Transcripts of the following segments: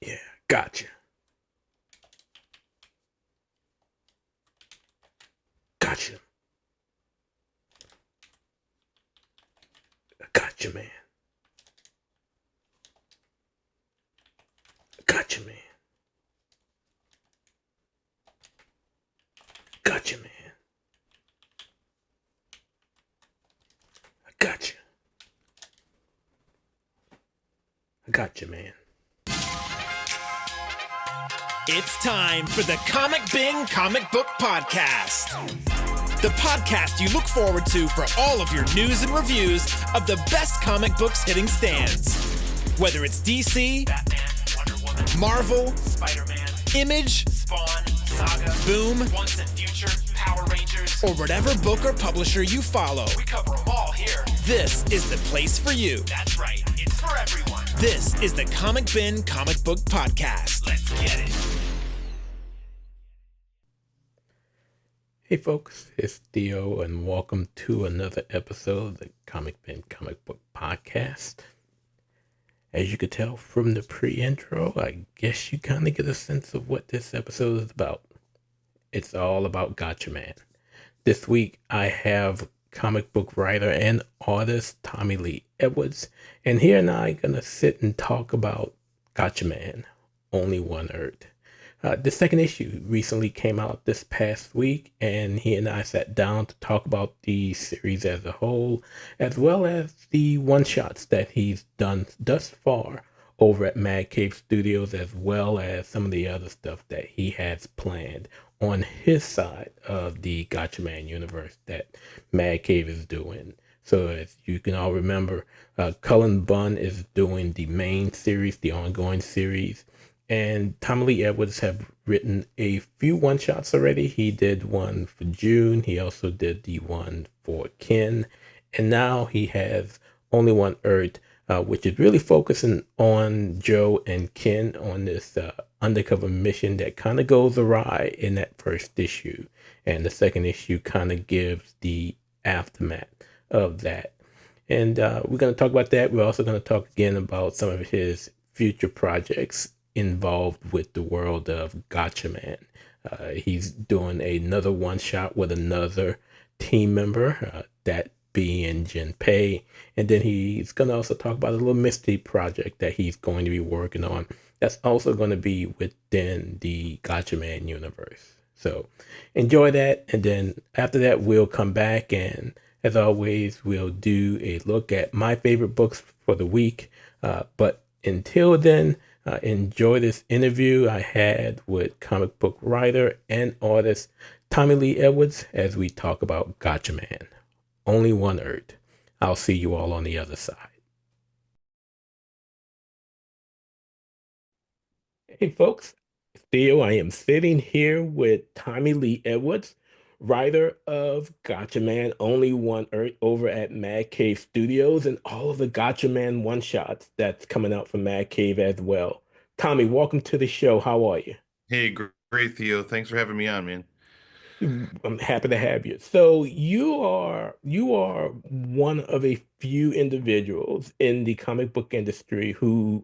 Yeah, gotcha. Gotcha. Gotcha, man. Gotcha, man. Gotcha, man. I gotcha. I gotcha, man. It's time for the Comic Bing Comic Book Podcast. The podcast you look forward to for all of your news and reviews of the best comic books hitting stands. Whether it's DC, Batman, Wonder Woman, Marvel, Spider-Man, Image, Spawn, Saga, Boom, Once and Future, Power Rangers, or whatever book or publisher you follow. We cover them all here. This is the place for you. That's right, it's for everyone. This is the Comic Bin Comic Book Podcast. Let's get it. Hey folks, it's Theo and welcome to another episode of the Comic Bin Comic Book Podcast. As you could tell from the pre-intro, I guess you kind of get a sense of what this episode is about. It's all about Gatchaman. This week I have comic book writer and artist Tommy Lee Edwards, and he and I are gonna sit and talk about Gatchaman, Only One Earth. The second issue recently came out this past week, and he and I sat down to talk about the series as a whole, as well as the one-shots that he's done thus far over at Mad Cave Studios, as well as some of the other stuff that he has planned on his side of the Gatchaman Universe that Mad Cave is doing. So as you can all remember, Cullen Bunn is doing the main series, the ongoing series, and Tommy Lee Edwards have written a few one-shots already. He did one for June. He also did the one for Ken. And now he has Only One Earth, which is really focusing on Joe and Ken on this undercover mission that kind of goes awry in that first issue. And the second issue kind of gives the aftermath of that. And we're going to talk about that. We're also going to talk again about some of his future projects involved with the world of Gatchaman. He's doing another one shot with another team member, that being Jinpei. And then he's going to also talk about a little mystery project that he's going to be working on. That's also going to be within the Gatchaman universe. So enjoy that. And then after that, we'll come back. And as always, we'll do a look at my favorite books for the week. But until then, enjoy this interview I had with comic book writer and artist Tommy Lee Edwards as we talk about Gatchaman, Only One Earth. I'll see you all on the other side. Hey folks, Theo, I am sitting here with Tommy Lee Edwards, writer of Gatchaman Only One Earth over at Mad Cave Studios and all of the Gatchaman one-shots that's coming out from Mad Cave as well. Tommy, welcome to the show. How are you? Hey, great Theo. Thanks for having me on, man. I'm happy to have you. So you are one of a few individuals in the comic book industry who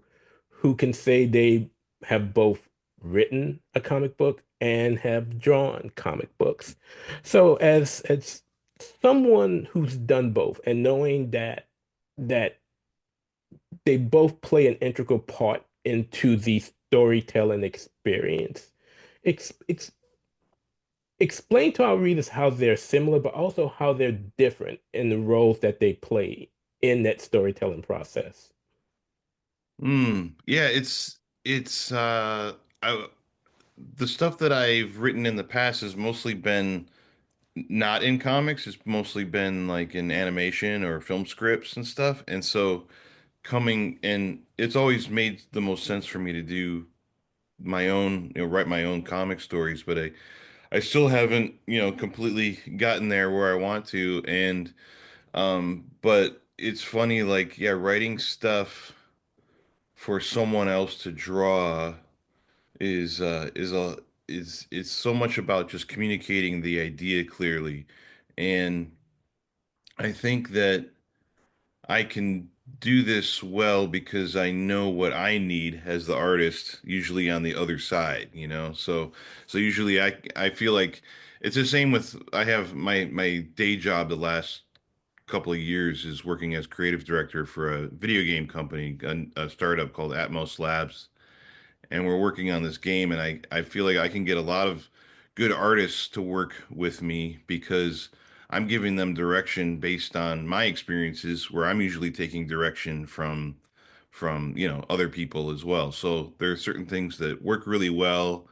can say they have both written a comic book and have drawn comic books. So as someone who's done both and knowing that they both play an integral part into the storytelling experience, ex ex explain to our readers how they're similar, but also how they're different in the roles that they play in that storytelling process. Yeah, it's the stuff that I've written in the past has mostly been not in comics. It's mostly been like in animation or film scripts and stuff. And so coming and it's always made the most sense for me to do my own, write my own comic stories, but I still haven't, completely gotten there where I want to. And but it's funny, like, yeah, writing stuff for someone else to draw is a is it's so much about just communicating the idea clearly. And I think that I can do this well because I know what I need as the artist, usually on the other side, you know. So usually I feel like it's the same with I have my day job the last couple of years is working as creative director for a video game company, a startup called Atmos Labs, and we're working on this game, and I feel like I can get a lot of good artists to work with me because I'm giving them direction based on my experiences where I'm usually taking direction from other people as well. So there are certain things that work really well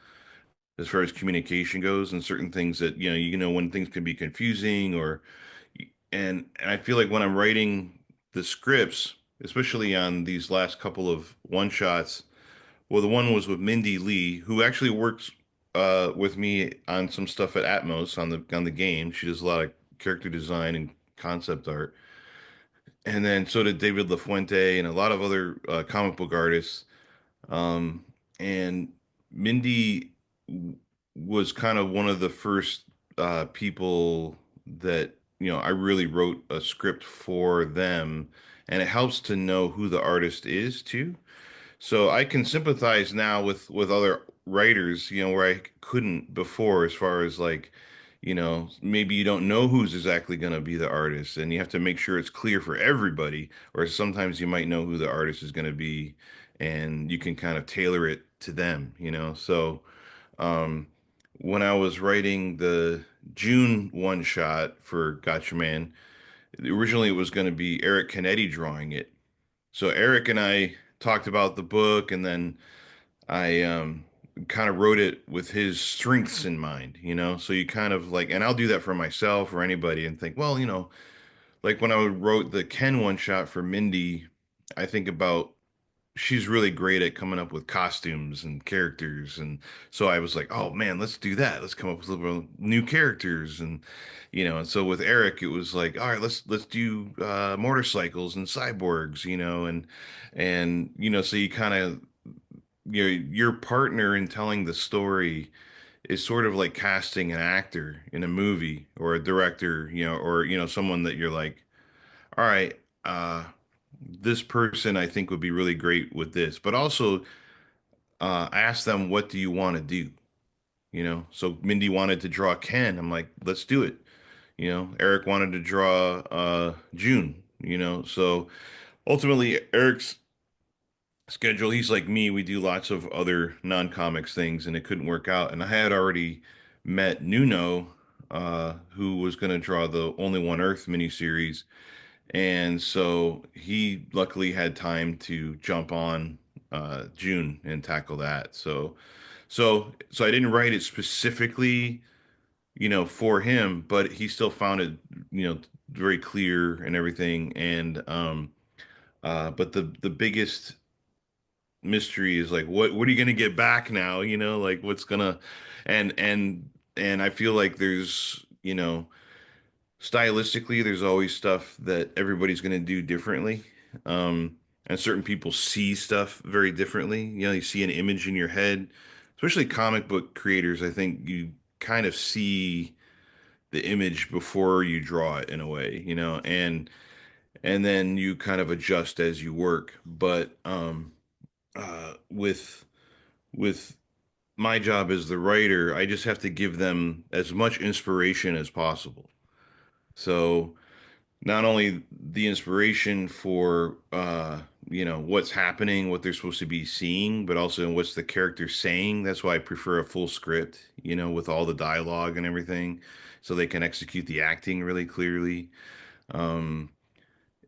as far as communication goes, and certain things that when things can be confusing or and I feel like when I'm writing the scripts, especially on these last couple of one shots, well, the one was with Mindy Lee, who actually works with me on some stuff at Atmos on the game. She does a lot of character design and concept art. And then so did David LaFuente and a lot of other comic book artists. Um, and Mindy was kind of one of the first people that, I really wrote a script for them. And it helps to know who the artist is too. So I can sympathize now with other writers, where I couldn't before, as far as like, maybe you don't know who's exactly going to be the artist, and you have to make sure it's clear for everybody. Or sometimes you might know who the artist is going to be, and you can kind of tailor it to them. So um, when I was writing the June one shot for Gatchaman, originally it was going to be Eric Canetti drawing it. So Eric and I talked about the book, and then I kind of wrote it with his strengths in mind. So you kind of like, and I'll do that for myself or anybody and think, well, like when I wrote the Ken one shot for Mindy, I think about she's really great at coming up with costumes and characters, and so I was like, oh man, let's do that. Let's come up with little new characters, and so with Eric, it was like, all right, let's do motorcycles and cyborgs, and so you kind of your partner in telling the story is sort of like casting an actor in a movie or a director, or someone that you're like, all right, this person I think would be really great with this, but also ask them, what do you want to do? So Mindy wanted to draw Ken. I'm like, let's do it. Eric wanted to draw June. So ultimately Eric's schedule, he's like me. We do lots of other non-comics things, and it couldn't work out. And I had already met Nuno, who was going to draw the Only One Earth miniseries, and so he luckily had time to jump on June and tackle that. So I didn't write it specifically, for him, but he still found it, very clear and everything. And but the biggest mystery is like, what are you gonna get back now? Like what's gonna and I feel like there's, stylistically, there's always stuff that everybody's going to do differently. And certain people see stuff very differently. You see an image in your head, especially comic book creators. I think you kind of see the image before you draw it in a way, and then you kind of adjust as you work. But with my job as the writer, I just have to give them as much inspiration as possible. So not only the inspiration for what's happening, what they're supposed to be seeing, but also what's the character saying. That's why I prefer a full script, with all the dialogue and everything, so they can execute the acting really clearly. Um,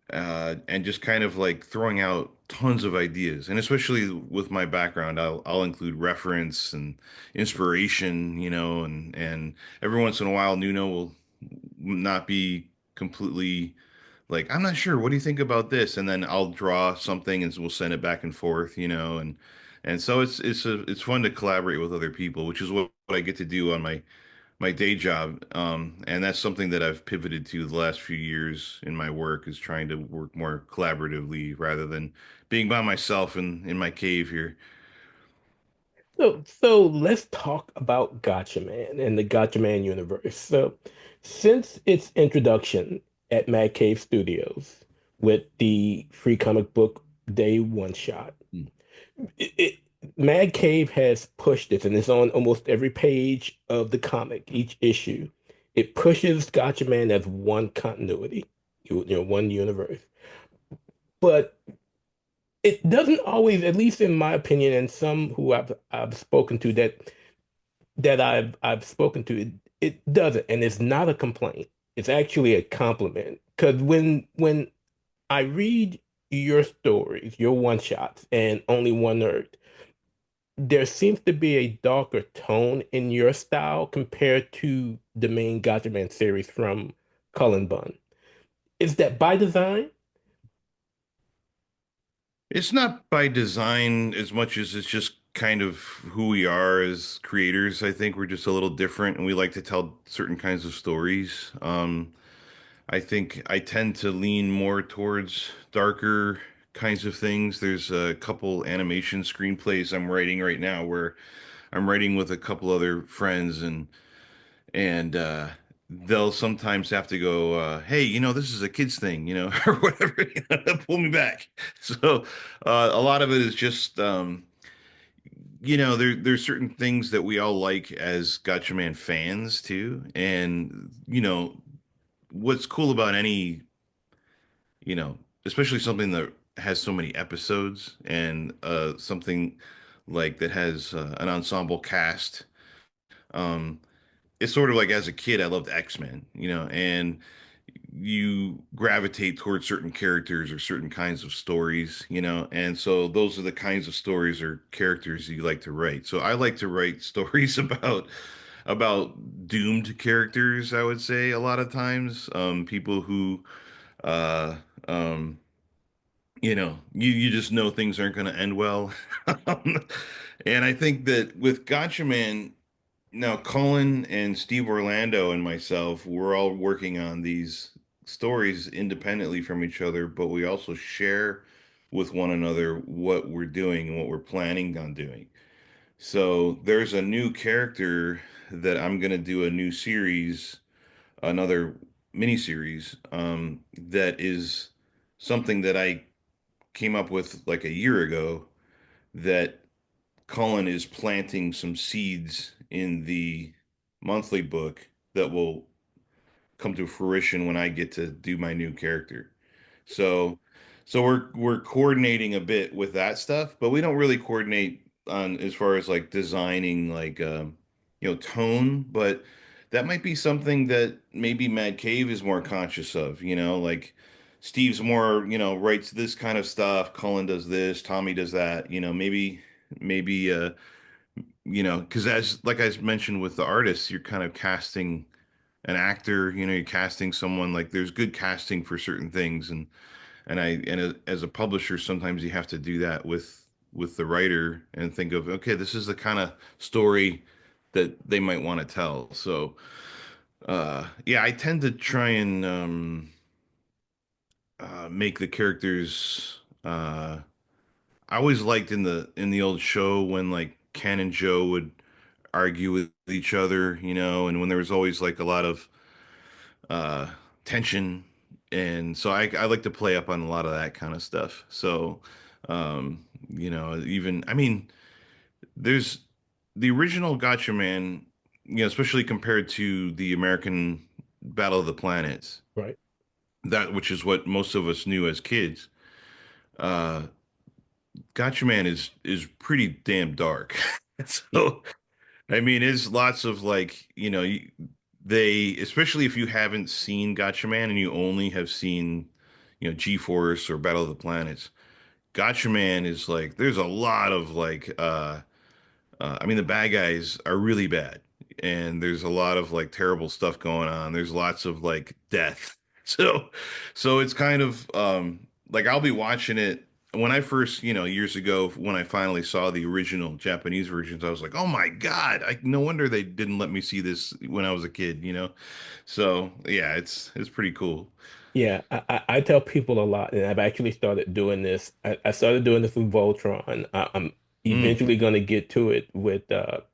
and just kind of like throwing out tons of ideas, and especially with my background, I'll include reference and inspiration, and every once in a while, Nuno will not be completely like, I'm not sure. What do you think about this? And then I'll draw something and we'll send it back and forth, and so it's fun to collaborate with other people, which is what I get to do on my day job. And that's something that I've pivoted to the last few years in my work, is trying to work more collaboratively rather than being by myself in my cave here. So let's talk about Gatchaman and the Gatchaman Universe. So since its introduction at Mad Cave Studios, with the Free Comic Book Day one shot. Mm. It, it, Mad Cave has pushed this, and it's on almost every page of the comic, each issue. It pushes Gatchaman as one continuity, one universe. But it doesn't always, at least in my opinion, and some who I've spoken to that I've spoken to, it doesn't, and it's not a complaint. It's actually a compliment. Because when I read your stories, your one shots, and Only One Earth, there seems to be a darker tone in your style compared to the main Gatchaman series from Cullen Bunn. Is that by design? It's not by design as much as it's just kind of who we are as creators. I think we're just a little different and we like to tell certain kinds of stories. I think I tend to lean more towards darker kinds of things. There's a couple animation screenplays I'm writing right now where I'm writing with a couple other friends and they'll sometimes have to go, hey, this is a kids thing, or whatever, they'll pull me back. So a lot of it is just there's certain things that we all like as Gotcha Man fans too. And what's cool about any, you know, especially something that has so many episodes and something like that has an ensemble cast. Um, it's sort of like as a kid, I loved X-Men, and you gravitate towards certain characters or certain kinds of stories, and so those are the kinds of stories or characters you like to write. So I like to write stories about doomed characters, I would say a lot of times, people who uh um you just know things aren't going to end well. And I think that with Gotcha Man, now Colin and Steve Orlando and myself, we're all working on these stories independently from each other, but we also share with one another what we're doing and what we're planning on doing. So there's a new character that I'm going to do a new series, another mini series, that is something that I came up with like a year ago that Cullen is planting some seeds in the monthly book that will come to fruition when I get to do my new character. So so we're coordinating a bit with that stuff, but we don't really coordinate on as far as like designing like tone, but that might be something that maybe Mad Cave is more conscious of, like Steve's more, writes this kind of stuff, Cullen does this, Tommy does that, maybe because as like I mentioned with the artists, you're kind of casting an actor, you're casting someone like there's good casting for certain things as a publisher, sometimes you have to do that with the writer and think of, okay, this is the kind of story that they might want to tell. So, yeah, I tend to try and make the characters. I always liked in the old show when like Ken and Joe would argue with each other, and when there was always like a lot of uh, tension, and so I like to play up on a lot of that kind of stuff. So, even I mean, there's the original Gotcha Man, especially compared to the American Battle of the Planets, Right. that which is what most of us knew as kids. Uh, Gotcha Man is pretty damn dark. So I mean, it's lots of like, they, especially if you haven't seen Gotcha Man and you only have seen, G-Force or Battle of the Planets. Gotcha Man is like, there's a lot of like, I mean, the bad guys are really bad, and there's a lot of like terrible stuff going on. There's lots of like death. So, so it's kind of like I'll be watching it when I first, years ago when I finally saw the original Japanese versions. I was like, oh my God, no wonder they didn't let me see this when I was a kid. So yeah, it's pretty cool. Yeah, I tell people a lot, and I've actually started doing this. I started doing this with Voltron. I'm Mm. eventually going to get to it with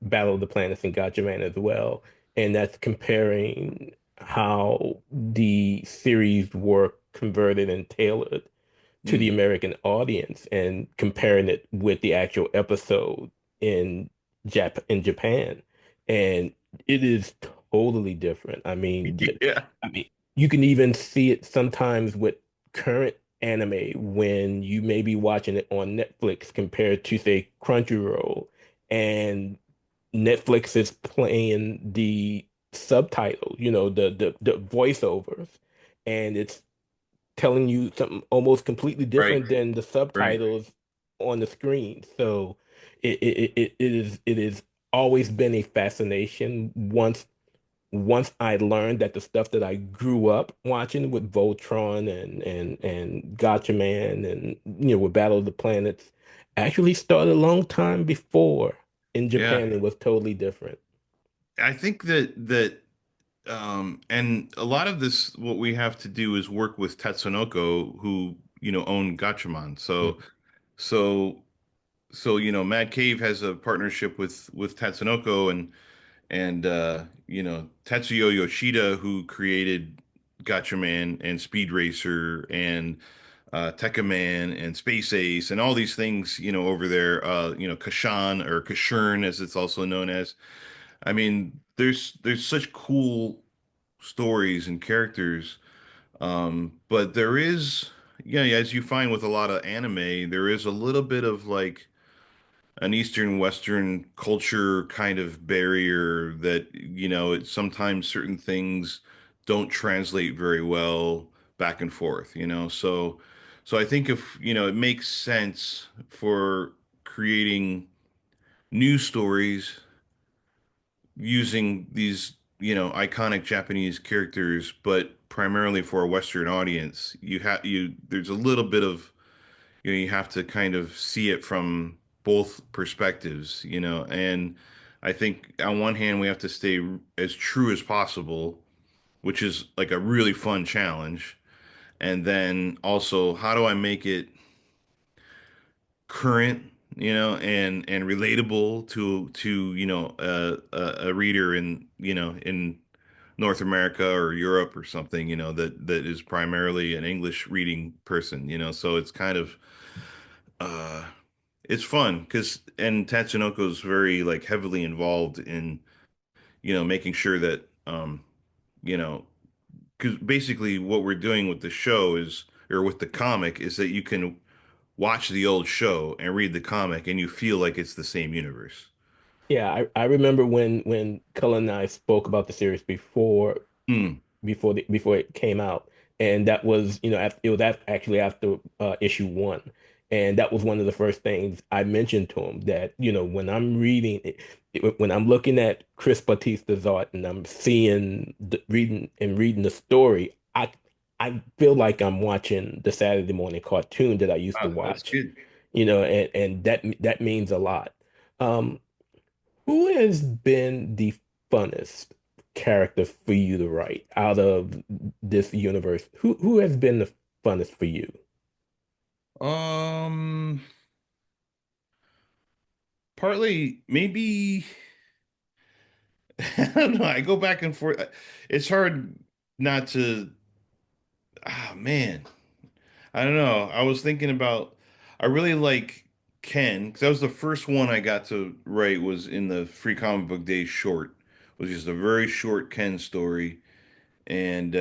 Battle of the Planets and Gotcha Man as well, and that's comparing how the series work converted and tailored to the Mm. American audience and comparing it with the actual episode in Japan. And it is totally different. Yeah. I mean, you can even see it sometimes with current anime when you may be watching it on Netflix compared to, say, Crunchyroll, and Netflix is playing the subtitle, the voiceovers, and it's telling you something almost completely Right. different than the Right. subtitles on the screen. So it is always been a fascination. Once I learned that the stuff that I grew up watching with Voltron and Gatchaman and with Battle of the Planets actually started a long time before in Yeah. Japan. It was totally different. I think that and a lot of this what we have to do is work with Tatsunoko who, own Gatchaman. So Mhm. so Mad Cave has a partnership with Tatsunoko and Tetsuyo Yoshida who created Gatchaman and Speed Racer and Tekkaman and Space Ace and all these things, over there, Kashan or Kashurn as it's also known as. I mean, there's such cool stories and characters, but there is, yeah, as you find with a lot of anime, there is a little bit of like an Eastern Western culture kind of barrier that, sometimes certain things don't translate very well back and forth, so I think if, it makes sense for creating new stories using these, iconic Japanese characters, but primarily for a Western audience, there's a little bit of, you have to kind of see it from both perspectives, and I think on one hand we have to stay as true as possible, which is like a really fun challenge. And then also, how do I make it current, and relatable to a reader in, in North America or Europe or something, that is primarily an English reading person, so it's kind of uh it's fun because and Tatsunoko's very like heavily involved in, making sure that you know because basically what we're doing with the show is or with the comic is that you can watch the old show and read the comic and you feel like it's the same universe. Yeah, I remember when Cullen and I spoke about the series Mm. before it came out, and that was it was actually after issue one, and that was one of the first things I mentioned to him that when I'm reading when I'm looking at Chris Batista's art and I'm seeing reading the story, I feel like I'm watching the Saturday morning cartoon that I used to That's watch, good. and that means a lot. Um, who has been the funnest character for you to write out of this universe? Who has been the funnest for you? Um, Partly maybe I don't know. I go back and forth. It's hard not to. Ah, man. I don't know. I was thinking about. I really like Ken because that was the first one I got to write. Was in the Free Comic Book Day short. Was just a very short Ken story, and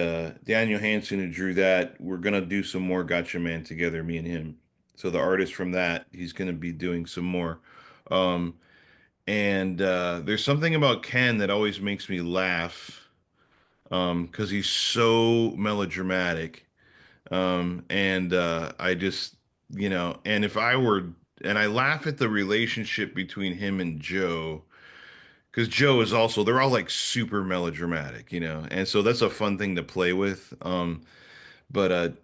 Daniel Hansen who drew that. We're gonna do some more Gotcha Man together, me and him. So the artist from that, he's gonna be doing some more. Um, and there's something about Ken that always makes me laugh because he's so melodramatic. And I just, and if I were, and I laugh at the relationship between him and Joe, because Joe is also, they're all like super melodramatic, and so that's a fun thing to play with. But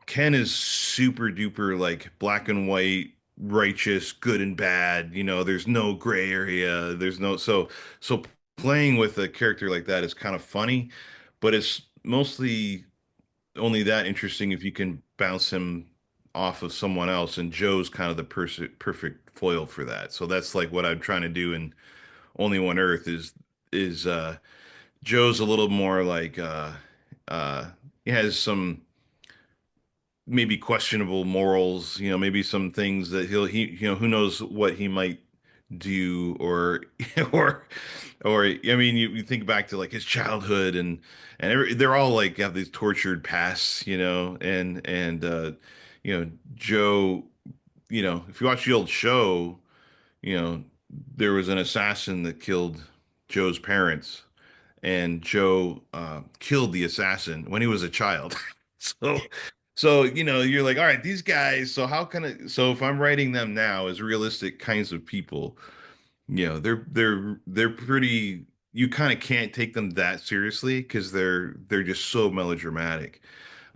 Ken is super duper like black and white, righteous, good and bad. There's no gray area. There's no so playing with a character like that is kind of funny, but it's mostly only that interesting if you can bounce him off of someone else. And Joe's kind of the perfect foil for that. So that's like what I'm trying to do in Only One Earth is Joe's a little more like uh he has some maybe questionable morals, maybe some things that who knows what he might do, or or I mean, you think back to like his childhood, they're all like have these tortured pasts, Joe, if you watch the old show, you know, there was an assassin that killed Joe's parents, and Joe killed the assassin when he was a child. So, you're like, all right, these guys. So how can I? So if I'm writing them now as realistic kinds of people, they're pretty. You kind of can't take them that seriously because they're just so melodramatic.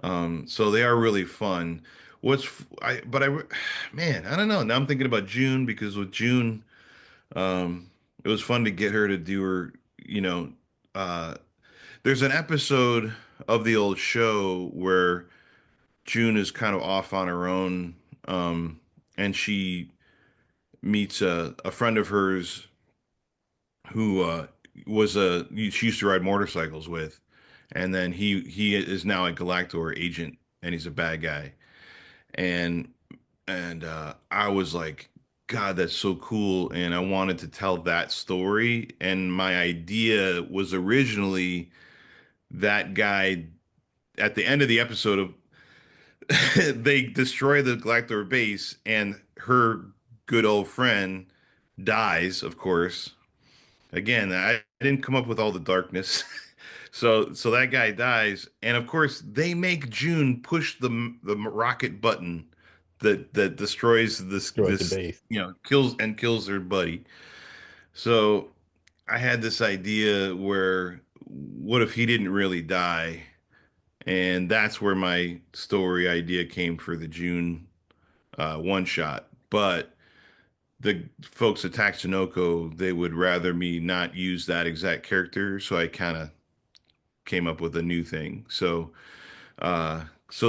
So they are really fun. What's I but I man, I don't know. Now I'm thinking about June, because with June, it was fun to get her to do her, uh there's an episode of the old show where June is kind of off on her own, and she meets a friend of hers who she used to ride motorcycles with, and then he is now a Galactor agent, and he's a bad guy. And I was like, God, that's so cool, and I wanted to tell that story. And my idea was originally that guy at the end of the episode of they destroy the Galactor base, and her good old friend dies, of course. Again, I didn't come up with all the darkness. So that guy dies, and of course they make June push the rocket button that destroys Destroys the base. kills her buddy. So I had this idea where, what if he didn't really die? And that's where my story idea came for the June one shot. But the folks at Tatsunoko, they would rather me not use that exact character, so I kind of came up with a new thing. So that's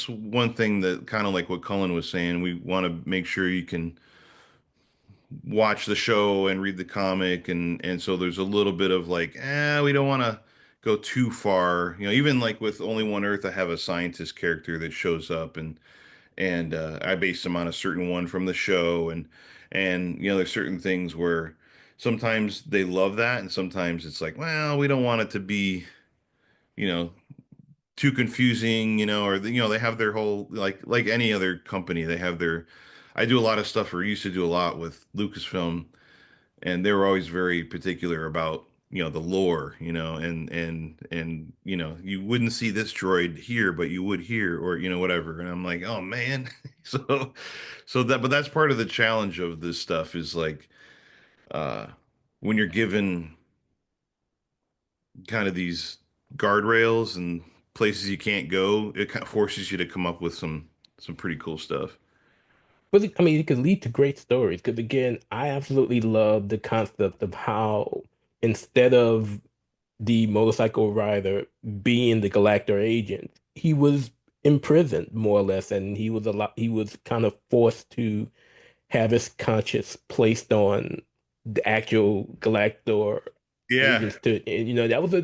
one thing, that kind of like what Cullen was saying. We want to make sure you can watch the show and read the comic, and so there's a little bit of like, we don't want to go too far. Even like with Only One Earth, I have a scientist character that shows up, and I based him on a certain one from the show, and there's certain things where sometimes they love that, and sometimes it's like, well, we don't want it to be, you know, too confusing, or they have their whole, like any other company, they have their. I do a lot of stuff, or used to do a lot with Lucasfilm, and they were always very particular about the lore, and you wouldn't see this droid here, but you would here, or whatever. And I'm like, oh man. But that's part of the challenge of this stuff, is like, uh when you're given kind of these guardrails and places you can't go, it kind of forces you to come up with some pretty cool stuff. But I mean, it could lead to great stories. Because again, I absolutely love the concept of how instead of the motorcycle rider being the Galactor agent, he was imprisoned more or less, and he was kind of forced to have his conscience placed on the actual Galactor Yeah. agents to, and, that was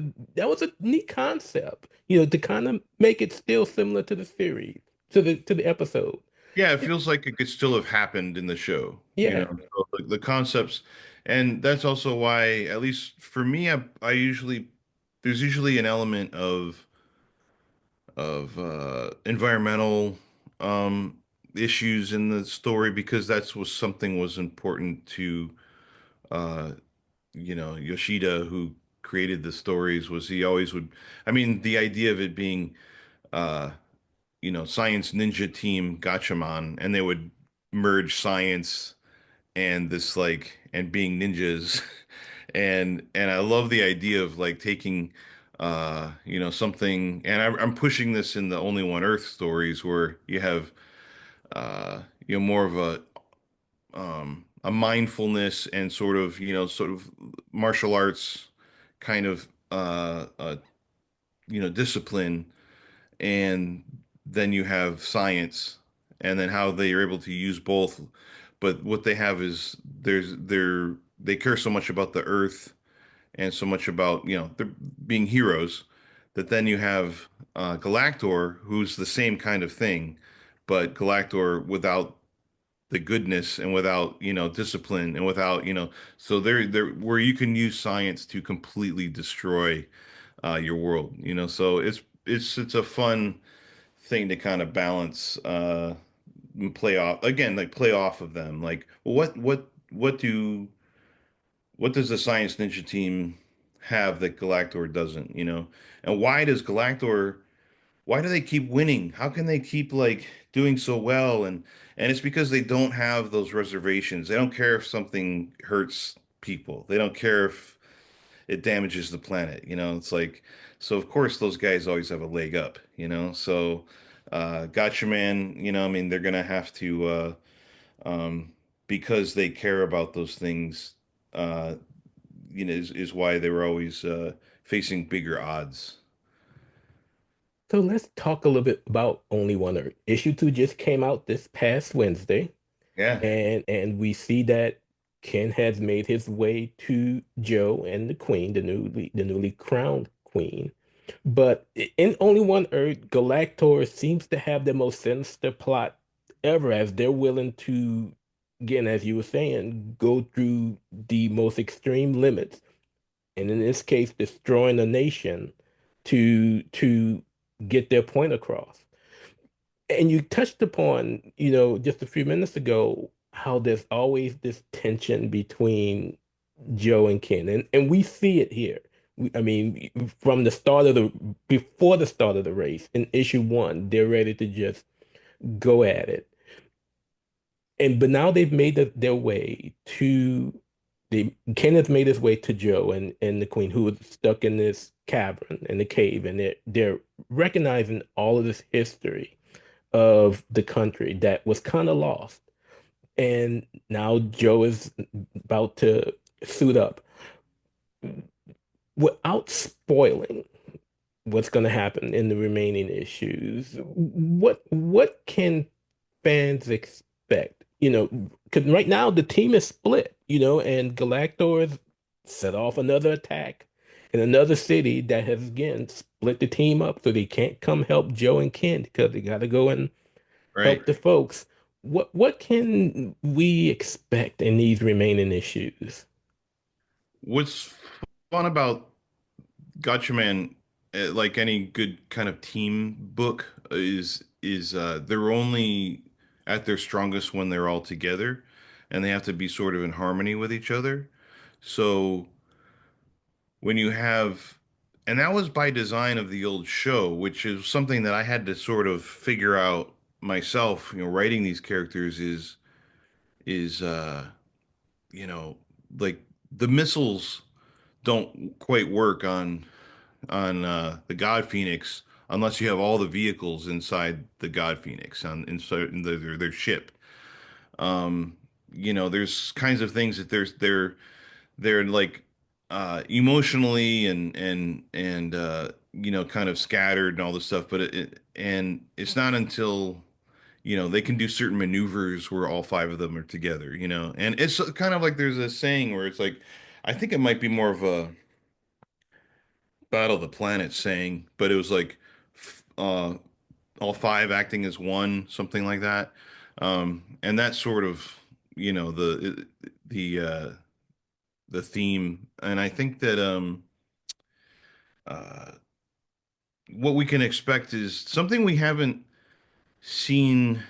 a neat concept, to kind of make it still similar to the series, to the episode. Yeah, it feels like it could still have happened in the show, Yeah. so the concepts. And that's also why, at least for me, I usually, there's usually an element of environmental um issues in the story, because that's was something was important to uh Yoshida, who created the stories. Was he always would, I mean, the idea of it being uh science ninja team Gatchaman, and they would merge science and this, like, and being ninjas. And I love the idea of like taking something, and I'm pushing this in the Only One Earth stories, where you have more of a mindfulness, and sort of martial arts kind of discipline, and then you have science, and then how they are able to use both. But what they have is, they care so much about the earth, and so much about they're being heroes, But then you have Galactor, who's the same kind of thing, but Galactor without the goodness and without, discipline and without, so they're where you can use science to completely destroy your world, so it's a fun thing to kind of balance, and play off again, like play off of them. Like, well, what does the Science Ninja team have that Galactor doesn't, And why do they keep winning? How can they keep like doing so well? And it's because they don't have those reservations. They don't care if something hurts people. They don't care if it damages the planet. It's like, so of course those guys always have a leg up, So Gatchaman, I mean, they're gonna have to um because they care about those things, uh, is why they were always facing bigger odds. So let's talk a little bit about Only One Earth. Issue 2 just came out this past Wednesday, Yeah, and we see that Ken has made his way to Joe and the Queen, the newly crowned Queen. But in Only One Earth, Galactor seems to have the most sinister plot ever, as they're willing to, again, as you were saying, go through the most extreme limits, and in this case, destroying a nation to get their point across. And you touched upon, just a few minutes ago, how there's always this tension between Joe and Ken, and we see it here. I mean, from the start of the before the start of the race in issue 1, they're ready to just go at it. And but now they've made their way to Ken has made his way to Joe and the Queen, who is stuck in this cavern in the cave, and they're recognizing all of this history of the country that was kind of lost. And now Joe is about to suit up. Without spoiling what's going to happen in the remaining issues, what can fans expect? Because right now the team is split, and Galactor's set off another attack in another city that has again split the team up so they can't come help Joe and Ken because they got to go and right. help the folks. What can we expect in these remaining issues? What's fun about Gatchaman, like any good kind of team book, is they're only at their strongest when they're all together, and they have to be sort of in harmony with each other. So when you have, and that was by design of the old show, which is something that I had to sort of figure out myself. Writing these characters is you know, like the missiles don't quite work on the God Phoenix unless you have all the vehicles inside the God Phoenix on inside in their ship. Um, there's kinds of things that they're like emotionally and kind of scattered and all this stuff, but and it's not until they can do certain maneuvers where all five of them are together, and it's kind of like there's a saying where it's like I think it might be more of a Battle of the Planets saying, but it was like all five acting as one, something like that. And that's sort of, the the theme. And I think that uh, what we can expect is something we haven't seen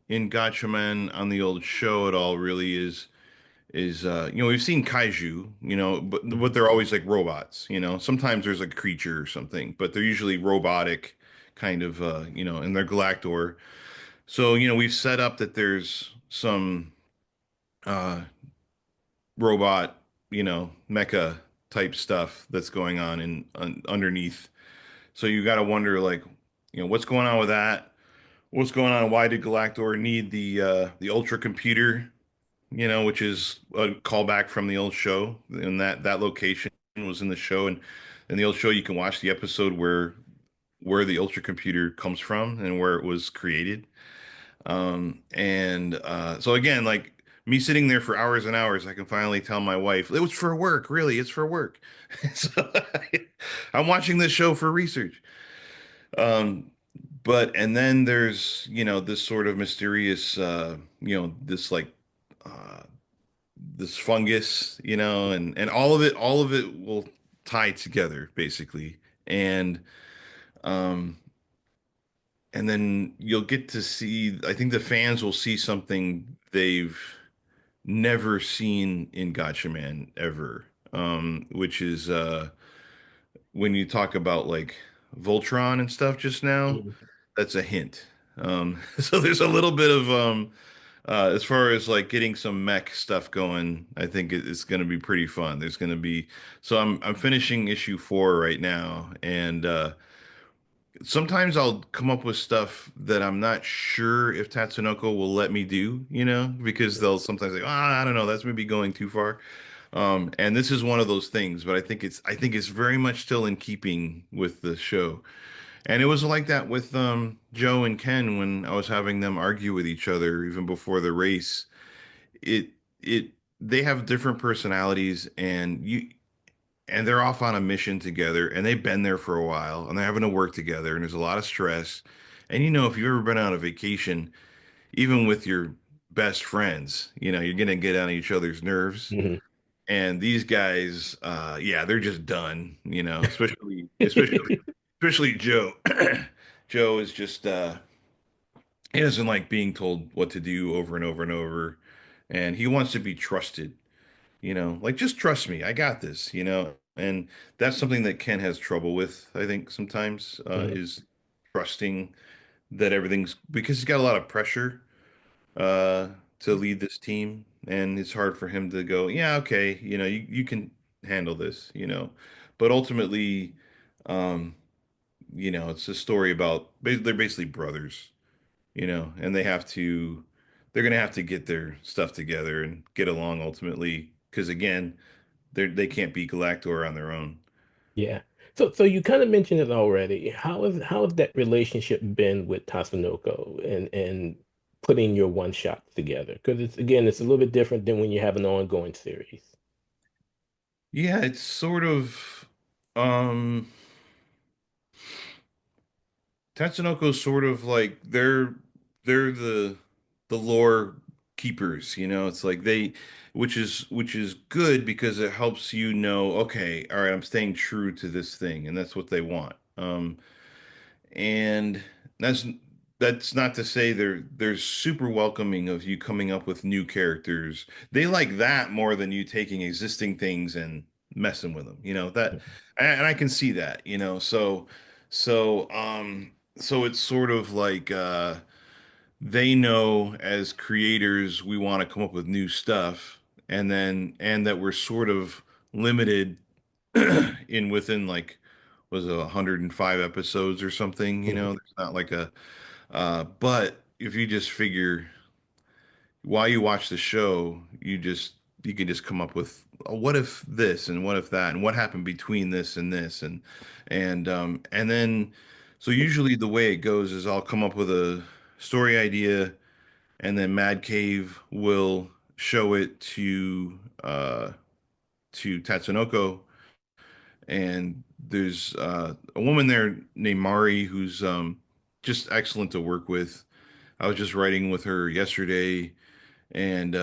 in Gatchaman on the old show at all. Really is we've seen kaiju, but they're always like robots. Sometimes there's like a creature or something, but they're usually robotic kind of, and they're Galactor. So we've set up that there's some uh robot, mecha type stuff that's going on underneath. So you got to wonder, like, what's going on with that? What's going on? Why did Galactor need the ultra computer, which is a callback from the old show, and that location was in the show, and in the old show you can watch the episode where the ultra computer comes from and where it was created. And so again, like, me sitting there for hours and hours, I can finally tell my wife it was for work. Really, it's for work. So I'm watching this show for research. Um, but and then there's this sort of mysterious this like uh, this fungus, and all of it will tie together basically, and um and then you'll get to see. I think the fans will see something they've never seen in Gatchaman ever, which is when you talk about like Voltron and stuff just now, Mhm. that's a hint. So there's a little bit of as far as like getting some mech stuff going. I think it's going to be pretty fun. There's going to be so I'm finishing issue 4 right now, and sometimes I'll come up with stuff that I'm not sure if Tatsunoko will let me do, because they'll sometimes like, I don't know, that's maybe going too far. And this is one of those things, but I think it's very much still in keeping with the show. And it was like that with Joe and Ken when I was having them argue with each other even before the race. It it they have different personalities, and they're off on a mission together, and they've been there for a while, and they're having to work together, and there's a lot of stress. And if you've ever been on a vacation, even with your best friends, you're gonna get on each other's nerves. Mhm. And these guys, yeah, they're just done, especially Joe. Joe is just he doesn't like being told what to do over and over and over, and he wants to be trusted. Like just trust me, I got this. And that's something that Ken has trouble with. I think sometimes Mhm. is trusting that everything's because he's got a lot of pressure uh, to lead this team, and it's hard for him to go, yeah, okay, you can handle this. But ultimately, um, it's a story about they're basically brothers, and they're gonna have to get their stuff together and get along ultimately, because again, they can't beat Galactor on their own. Yeah. So you kind of mentioned it already. How has that relationship been with Tatsunoko and putting your one shots together? Because it's a little bit different than when you have an ongoing series. Yeah, it's sort of um Tatsunoko's sort of like they're the lore keepers, it's like which is good because it helps okay, all right, I'm staying true to this thing, and that's what they want. And that's that's not to say they're super welcoming of you coming up with new characters. They like that more than you taking existing things and messing with them. And I can see that. So so it's sort of like they know as creators we want to come up with new stuff, and that we're sort of limited in within like was it 105 episodes or something. Mhm. There's not like a but if you just figure while you watch the show, you can just come up with what if this and what if that and what happened between this and this, and then so usually the way it goes is I'll come up with a story idea, and then Mad Cave will show it to Tatsunoko, and there's a woman there named Mari who's just excellent to work with. I was just writing with her yesterday, and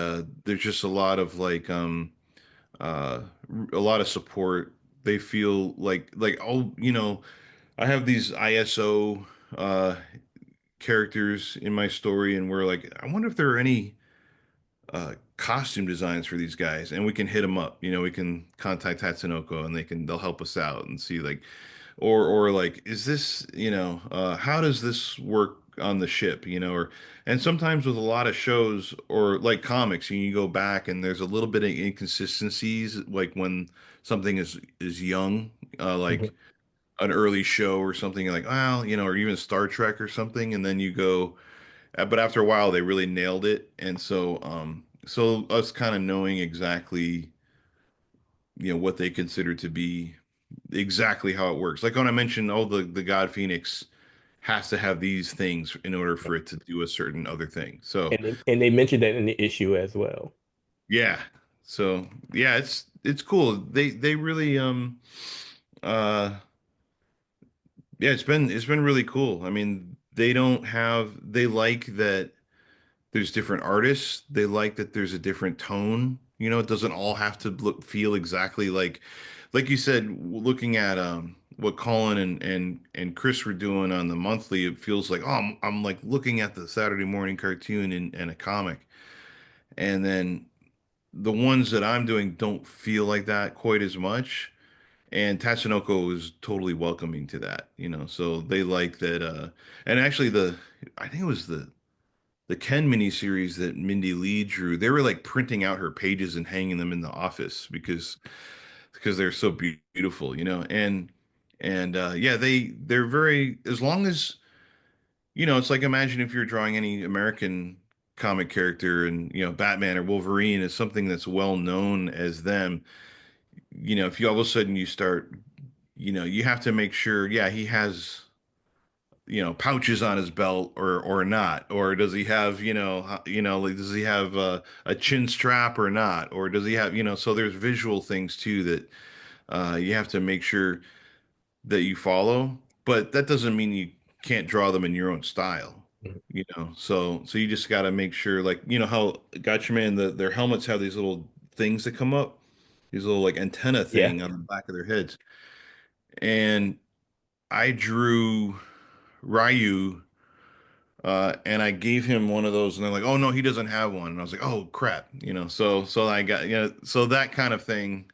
there's just a lot of like uh, a lot of support. They feel like oh, I have these ISO uh, characters in my story, and we're like, I wonder if there are any costume designs for these guys, and we can hit them up. We can contact Tatsunoko, and they'll help us out and see like, or like, is this how does this work on the ship? Or and sometimes with a lot of shows or like comics, you go back and there's a little bit of inconsistencies, like when something is young, like Mhm. an early show or something, you're like, well, or even Star Trek or something, and then you go but after a while they really nailed it, and so us kind of knowing exactly what they consider to be exactly how it works, like when I mentioned, oh, the God Phoenix has to have these things in order for it to do a certain other thing. So And they mentioned that in the issue as well. yeah, so yeah, it's cool. They really uh yeah, it's been really cool. I mean, they like that there's different artists. They like that there's a different tone. It doesn't all have to feel exactly like you said, looking at what Colin and Chris were doing on the monthly, it feels like, oh, I'm like looking at the Saturday morning cartoon in a comic. And then the ones that I'm doing don't feel like that quite as much. And Tatsunoko is totally welcoming to that. So they like that. And actually, I think it was the Ken miniseries that Mindy Lee drew. They were like printing out her pages and hanging them in the office because they're so beautiful. And yeah, they're very, as long as it's like, imagine if you're drawing any American comic character, and Batman or Wolverine is something that's well known as them. If you all of a sudden you start, you have to make sure, yeah, he has pouches on his belt or not, or does he have like, does he have a chin strap or not, or does he have, so there's visual things too that you have to make sure that you follow, but that doesn't mean you can't draw them in your own style. So you just got to make sure, like, how Gatchaman, their helmets have these little things that come up, these little like antenna Yeah, thing on the back of their heads. And I drew Ryu, and I gave him one of those, and they're like, "Oh no, he doesn't have one." And I was like, "Oh crap," So I got, so that kind of thing.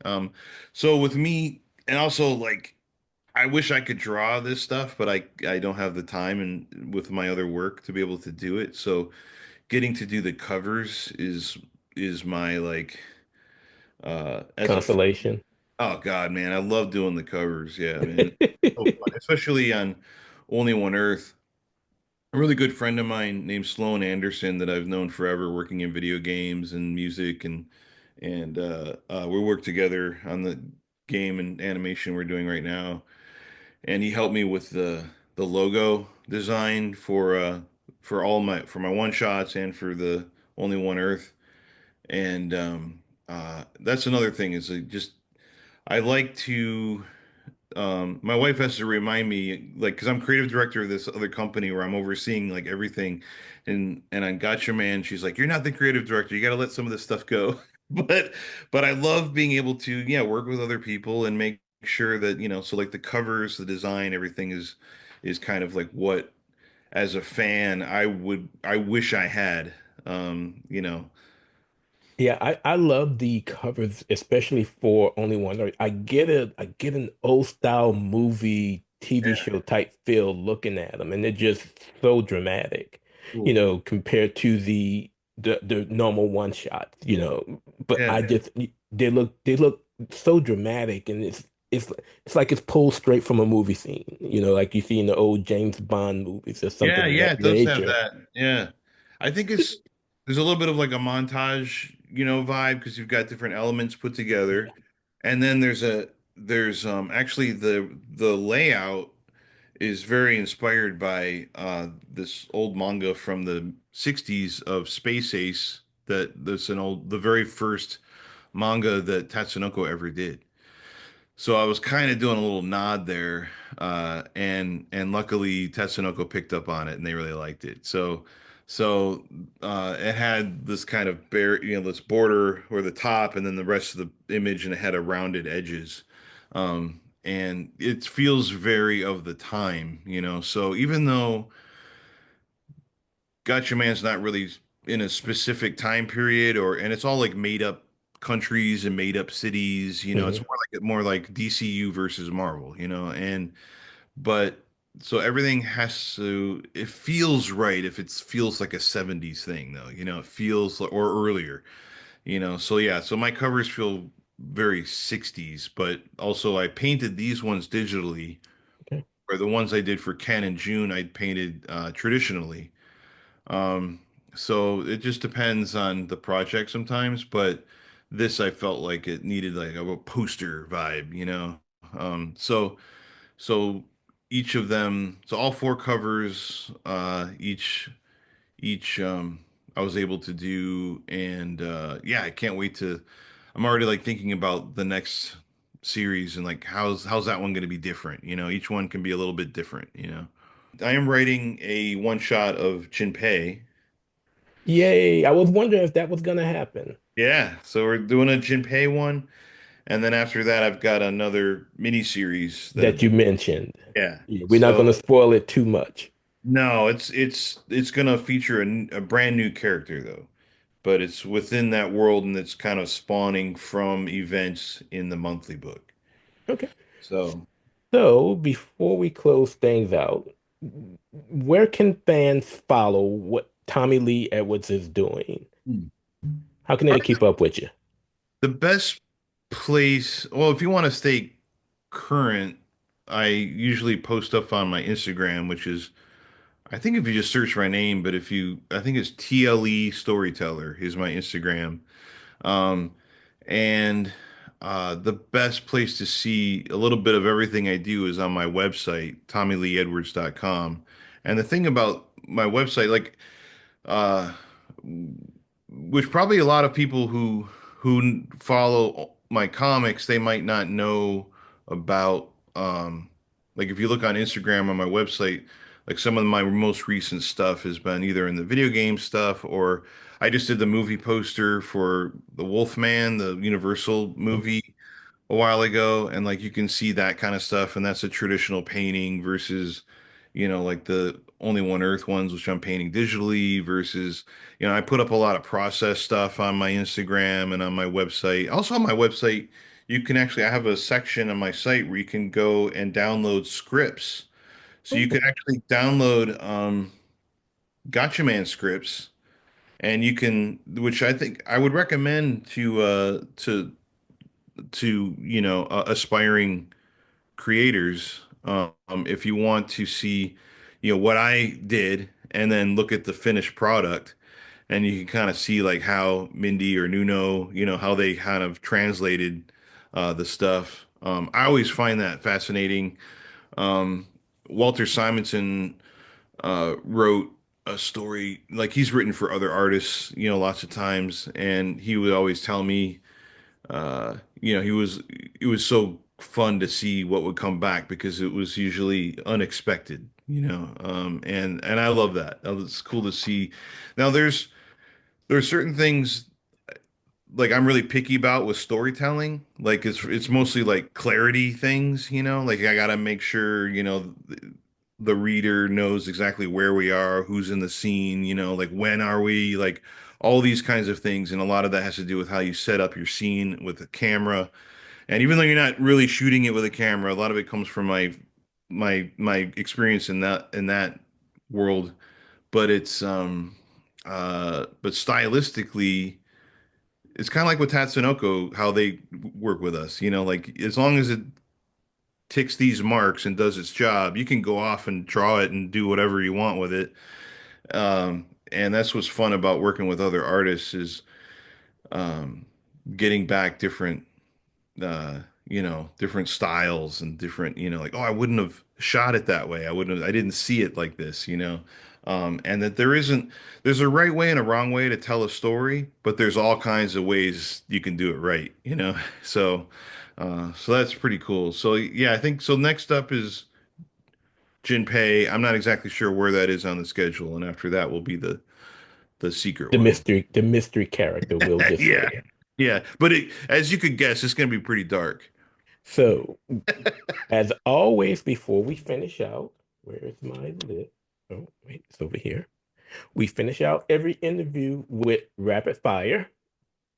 So with me, and also like, I wish I could draw this stuff, but I don't have the time and with my other work to be able to do it. So getting to do the covers is my like, as a consolation. oh God, man, I love doing the covers. Yeah, man, so fun, especially on Only One Earth. A really good friend of mine named Sloan Anderson that I've known forever, working in video games and music, and we work together on the game and animation we're doing right now. And he helped me with the logo design for my one shots and for the Only One Earth. And that's another thing, is like, just I like to, my wife has to remind me, like, because I'm creative director of this other company where I'm overseeing like everything, and on Gotcha Man, she's like, "You're not the creative director. You got to let some of this stuff go." But but I love being able to, yeah, work with other people and make sure that, so like the covers, the design, everything is kind of like what, as a fan, I wish I had. Yeah, I love the covers, especially for Only One Earth. I get an old style movie, TV Yeah, show type feel looking at them, and they're just so dramatic, cool. compared to the normal one shots, But Yeah, they look so dramatic, and it's like it's pulled straight from a movie scene, like you see in the old James Bond movies or something yeah, of yeah, that it does have nature. that. Yeah. I think there's a little bit of like a montage, vibe, because you've got different elements put together. And then there's actually the layout is very inspired by this old manga from the 60s of Space Ace, that's the very first manga that Tatsunoko ever did. So I was kind of doing a little nod there, and luckily Tatsunoko picked up on it and they really liked it. So it had this kind of this border or the top, and then the rest of the image, and it had a rounded edges, and it feels very of the time. So even though Gotcha Man's not really in a specific time period, and it's all like made up countries and made up cities. It's Mhm. more like DCU versus Marvel. And but so everything has to, it feels right if it feels like a 70s thing, though. It feels like, or earlier. So yeah, so my covers feel very 60s, but also I painted these ones digitally, Okay. or the ones I did for Ken and June I painted traditionally. um, so it just depends on the project sometimes, but this, I felt like it needed like a poster vibe. So each of them, so all four covers, each I was able to do, and yeah, I can't wait to. I'm already like thinking about the next series and like how's that one going to be different? You know, each one can be a little bit different. You know, I am writing a one shot of Jinpei. Yay! I was wondering if that was gonna happen Yeah, so we're doing a Jinpei one, and then after that, I've got another mini series that that you mentioned. yeah. Yeah, we're not gonna So spoil it too much. no, it's gonna feature a brand new character though, but it's within that world and it's kind of spawning from events in the monthly book. Okay. So So before we close things out, where can fans follow what Tommy Lee Edwards is doing? Hmm. How can they keep up with you? the best place, well, if you want to stay current, I usually post up on my Instagram, which is I think if you just search my name, but if you I think it's TLE Storyteller is my Instagram. Um, and the best place to see a little bit of everything I do is on my website, TommyLeeEdwards.com. And the thing about my website, like, uh, which probably a lot of people who follow my comics, they might not know about. Like if you look on Instagram on my website, like some of my most recent stuff has been either in the video game stuff or I just did the movie poster for the Wolfman, the Universal movie a while ago, and like you can see that kind of stuff, and that's a traditional painting versus, like the Only One Earth ones, which I'm painting digitally versus, I put up a lot of process stuff on my Instagram and on my website. Also on my website, you can actually, I have a section on my site where you can go and download scripts. So you can Oh, actually download Gatchaman scripts and you can, which I think I would recommend to aspiring creators, if you want to see what I did and then look at the finished product and you can kind of see like how Mindy or Nuno, how they kind of translated the stuff. I always find that fascinating. um, Walter Simonson wrote a story, like he's written for other artists, lots of times, and he would always tell me, he was it was so fun to see what would come back because it was usually unexpected, and I love that. It's cool to see. Now there's certain things like I'm really picky about with storytelling. Like it's mostly like clarity things, like I gotta make sure, the reader knows exactly where we are, who's in the scene, like when are we, like all these kinds of things. And a lot of that has to do with how you set up your scene with the camera. And even though you're not really shooting it with a camera, a lot of it comes from my experience in that world. But it's but stylistically, it's kind of like with Tatsunoko, how they work with us, like as long as it ticks these marks and does its job, you can go off and draw it and do whatever you want with it. And that's what's fun about working with other artists is um, getting back different, different styles and different, like, oh, I wouldn't have shot it that way. I didn't see it like this, and that there's a right way and a wrong way to tell a story, but there's all kinds of ways you can do it right, So, so that's pretty cool. So yeah, I think so. Next up is Jinpei. I'm not exactly sure where that is on the schedule, and after that will be the secret one. the mystery character, we'll just Yeah, say. yeah. But as you could guess, it's going to be pretty dark. So, as always, before we finish out, where's my list? Oh, wait, it's over here. We finish out every interview with rapid fire.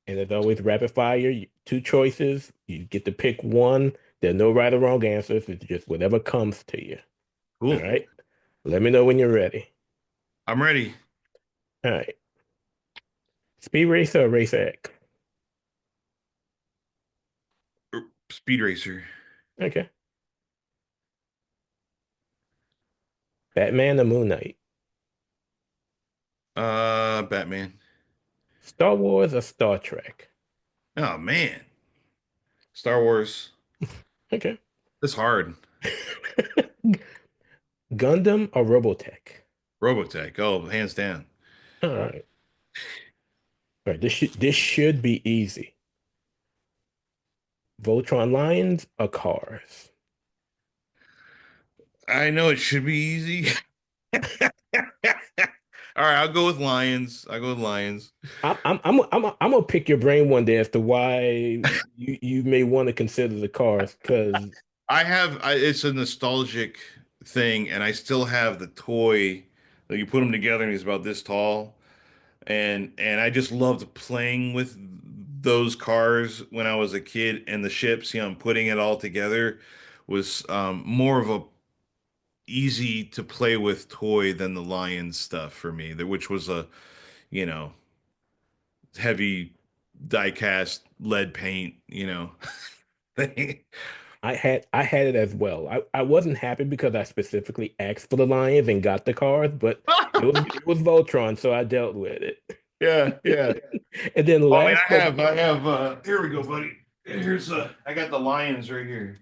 And as always, rapid fire, two choices. You get to pick one. There are no right or wrong answers. It's just whatever comes to you. All Cool. right. Let me know when you're ready. I'm ready. All right. Speed Racer or Racer X? Speed Racer. Okay. Batman or Moon Knight? Batman. Star Wars or Star Trek? Oh man. Star Wars. Okay. That's hard. Gundam or Robotech? Robotech. Oh, hands down. All right. All right. This should be easy. Voltron Lions or Cars? I know it should be easy. All right, I'll go with Lions. I'll go with Lions. I'm gonna pick your brain one day as to why you may want to consider the Cars because It's a nostalgic thing, and I still have the toy. Like you put them together, and he's about this tall, and I just loved playing with those cars when I was a kid, and the ships. Putting it all together was more of a easy to play with toy than the Lions stuff for me, which was a you know heavy die-cast lead paint, thing. I had it as well. I wasn't happy because I specifically asked for the Lions and got the cars, but it was Voltron, so I dealt with it. Yeah, yeah. And then Oh, I mean, last but here we go, buddy. I got the Lions right here.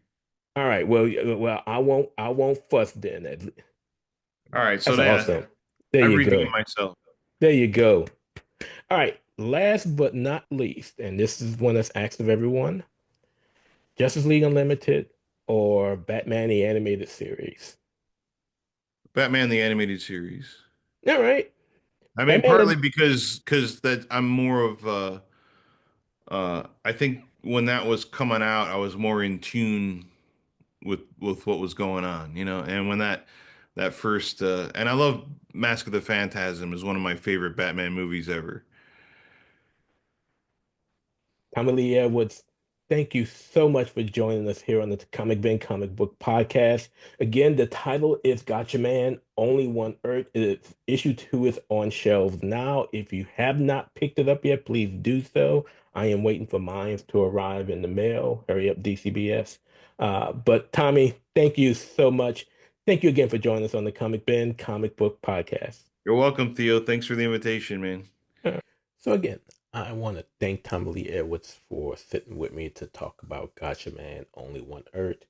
all right, well, I won't fuss then. All right, so That's yeah, awesome. There I you redeemed go. myself. There you go. All right, last but not least, and this is one that's asked of everyone: Justice League Unlimited or Batman the Animated Series? Batman the animated series. All right, I mean, Batman partly is because that I'm more of I think when that was coming out, I was more in tune with what was going on, and when that first and I love Mask of the Phantasm is one of my favorite Batman movies ever. Tommy Lee Edwards. Thank you so much for joining us here on the Comic Bin Comic Book Podcast. Again, the title is Gatchaman, Only One Earth. Issue 2 is on shelves now. If you have not picked it up yet, please do so. I am waiting for mine to arrive in the mail. Hurry up, DCBS. But Tommy, thank you so much. Thank you again for joining us on the Comic Bin Comic Book Podcast. You're welcome, Theo. Thanks for the invitation, man. So again, I want to thank Tommy Lee Edwards for sitting with me to talk about Gotcha Man, Only One Earth.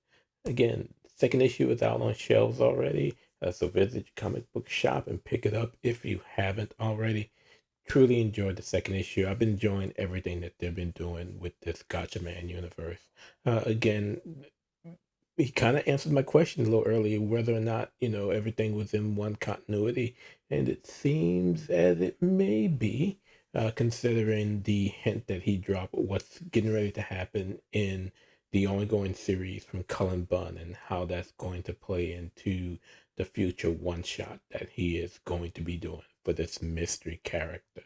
Again, second issue is out on shelves already. So visit your comic book shop and pick it up if you haven't already. Truly enjoyed the second issue. I've been enjoying everything that they've been doing with this Gotcha Man universe. Again, he kind of answered my question a little earlier whether or not, everything was in one continuity. And it seems as it may be, considering the hint that he dropped what's getting ready to happen in the ongoing series from Cullen Bunn and how that's going to play into the future one shot that he is going to be doing for this mystery character.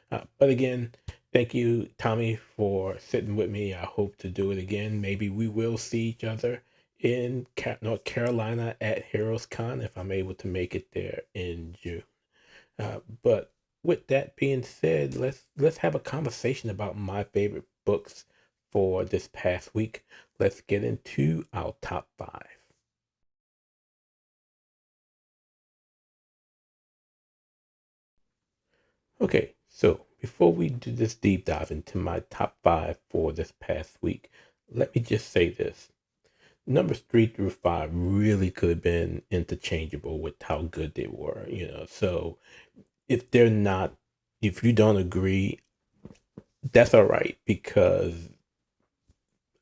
But again, thank you, Tommy, for sitting with me. I hope to do it again. Maybe we will see each other in North Carolina at Heroes Con if I'm able to make it there in June. But with that being said, let's have a conversation about my favorite books for this past week. Let's get into our top five. Okay, so before we do this deep dive into my top five for this past week, let me just say this. Numbers 3 through 5 really could have been interchangeable with how good they were. So if they're not, if you don't agree, that's all right because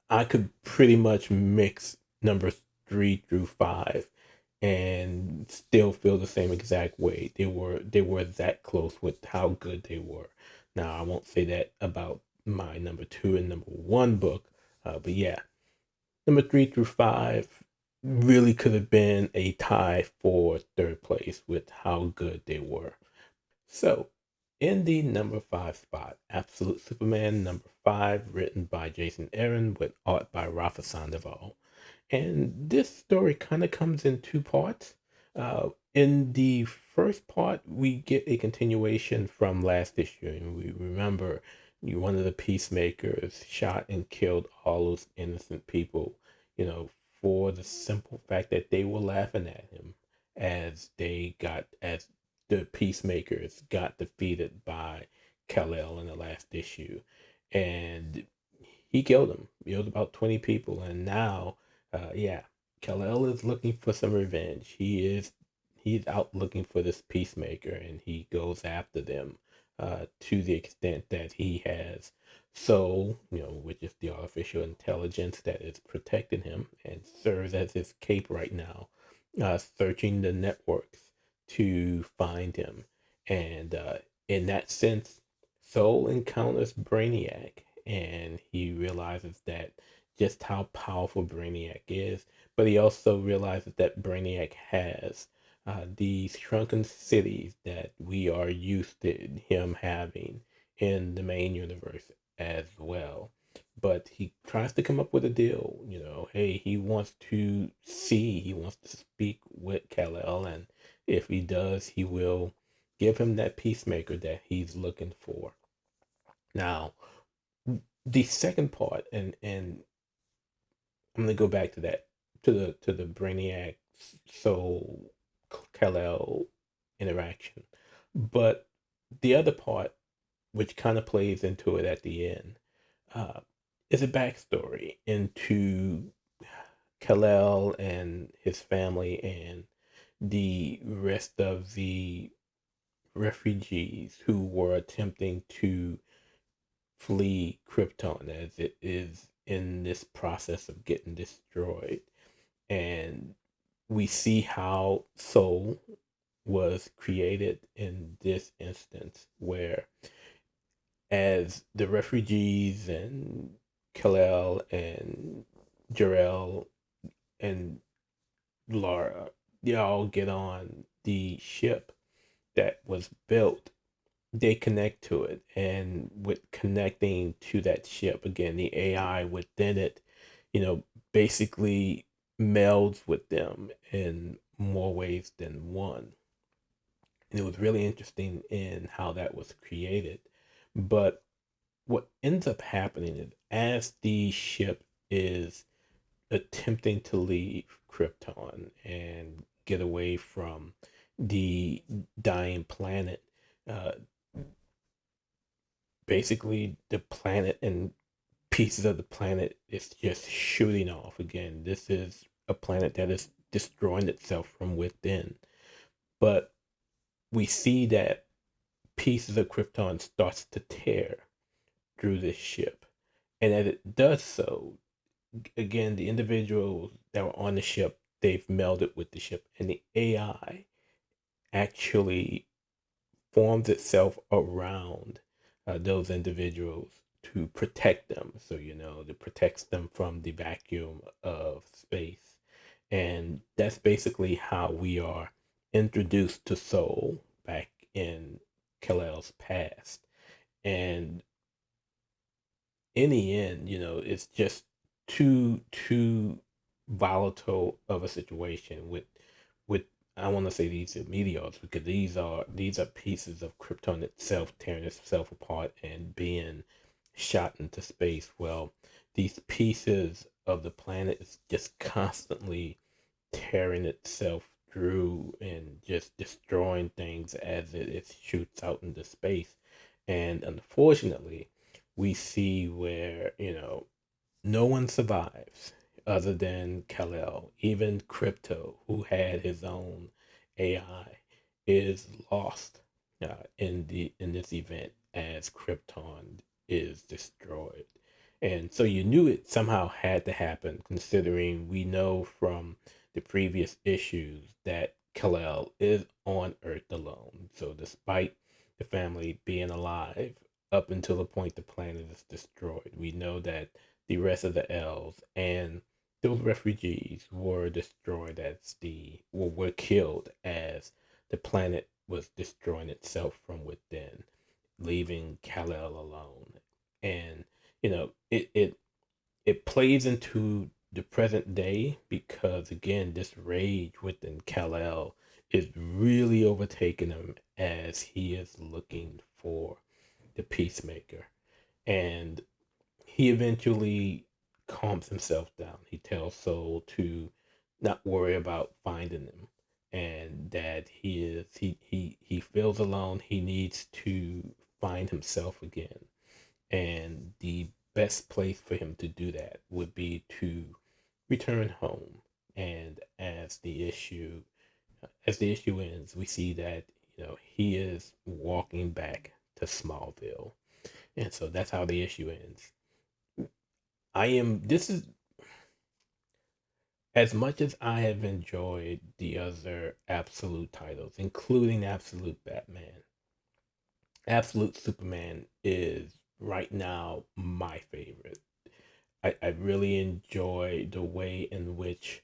I could pretty much mix numbers 3 through 5 and still feel the same exact way. They were that close with how good they were. Now I won't say that about my number 2 and number 1 book, but yeah, number 3 through 5 really could have been a tie for third place with how good they were. So, in the number 5 spot, Absolute Superman number 5, written by Jason Aaron with art by Rafa Sandoval. And this story kind of comes in two parts. In the first part, we get a continuation from last issue, and we remember one of the peacemakers shot and killed all those innocent people, for the simple fact that they were laughing at him as the peacemakers got defeated by Kal-El in the last issue. And he killed him. He killed about 20 people. And now, yeah, Kal-El is looking for some revenge. He is he's out looking for this peacemaker, and he goes after them to the extent that he has Soul, which is the artificial intelligence that is protecting him and serves as his cape right now, searching the networks to find him. And in that sense, Soul encounters Brainiac, and he realizes that just how powerful Brainiac is, but he also realizes that Brainiac has these shrunken cities that we are used to him having in the main universe as well. But he tries to come up with a deal. Hey, he wants to he wants to speak with Kal-El, and if he does, he will give him that peacemaker that he's looking for. Now, the second part, and I'm gonna go back to that, to the Brainiac Soul Kal-El interaction. But the other part, which kind of plays into it at the end, uh, is a backstory into Kal-El and his family and the rest of the refugees who were attempting to flee Krypton as it is in this process of getting destroyed. And we see how Soul was created in this instance, where as the refugees and Kal-El and Jor-El and Lara, they all get on the ship that was built, they connect to it. And with connecting to that ship, again, the AI within it, basically melds with them in more ways than one. And it was really interesting in how that was created. But what ends up happening is, as the ship is attempting to leave Krypton and get away from the dying planet, uh, basically the planet and pieces of the planet is just shooting off. Again, this is a planet that is destroying itself from within. But we see that pieces of Krypton starts to tear through this ship. And as it does so, again, the individuals that were on the ship, they've melded with the ship. And the AI actually forms itself around those individuals to protect them. So, it protects them from the vacuum of space. And that's basically how we are introduced to Soul back in Kal-El's past. And in the end, it's just too volatile of a situation with I want to say these are meteors, because these are pieces of Krypton itself tearing itself apart and being shot into space. Well, these pieces of the planet is just constantly tearing itself through and just destroying things as it shoots out into space. And unfortunately, we see where, no one survives other than Kal-El. Even Crypto, who had his own AI, is lost in this event as Krypton is destroyed. And so you knew it somehow had to happen, considering we know from the previous issues that Kal-El is on Earth alone. So despite the family being alive up until the point the planet is destroyed, we know that the rest of the elves and those refugees were destroyed were killed as the planet was destroying itself from within, leaving Kal-El alone. And it plays into the present day, because again, this rage within Kal-El is really overtaking him as he is looking for the peacemaker. And he eventually calms himself down. He tells Soul to not worry about finding him, and that he feels alone. He needs to find himself again. And the best place for him to do that would be to return home. And as the issue as the issue ends, we see that he is walking back to Smallville, and so that's how the issue ends. This is, as much as I have enjoyed the other Absolute titles, including Absolute Batman, Absolute Superman is right now my favorite. I really enjoy the way in which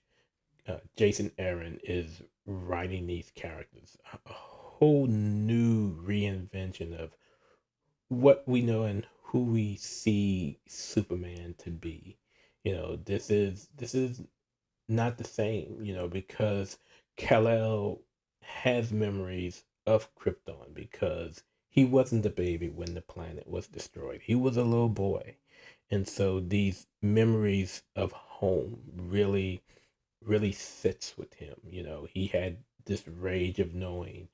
Jason Aaron is writing these characters. A whole new reinvention of what we know and who we see Superman to be. This is not the same, because Kal-El has memories of Krypton because he wasn't a baby when the planet was destroyed. He was a little boy. And so these memories of home really sits with him. He had this rage of knowing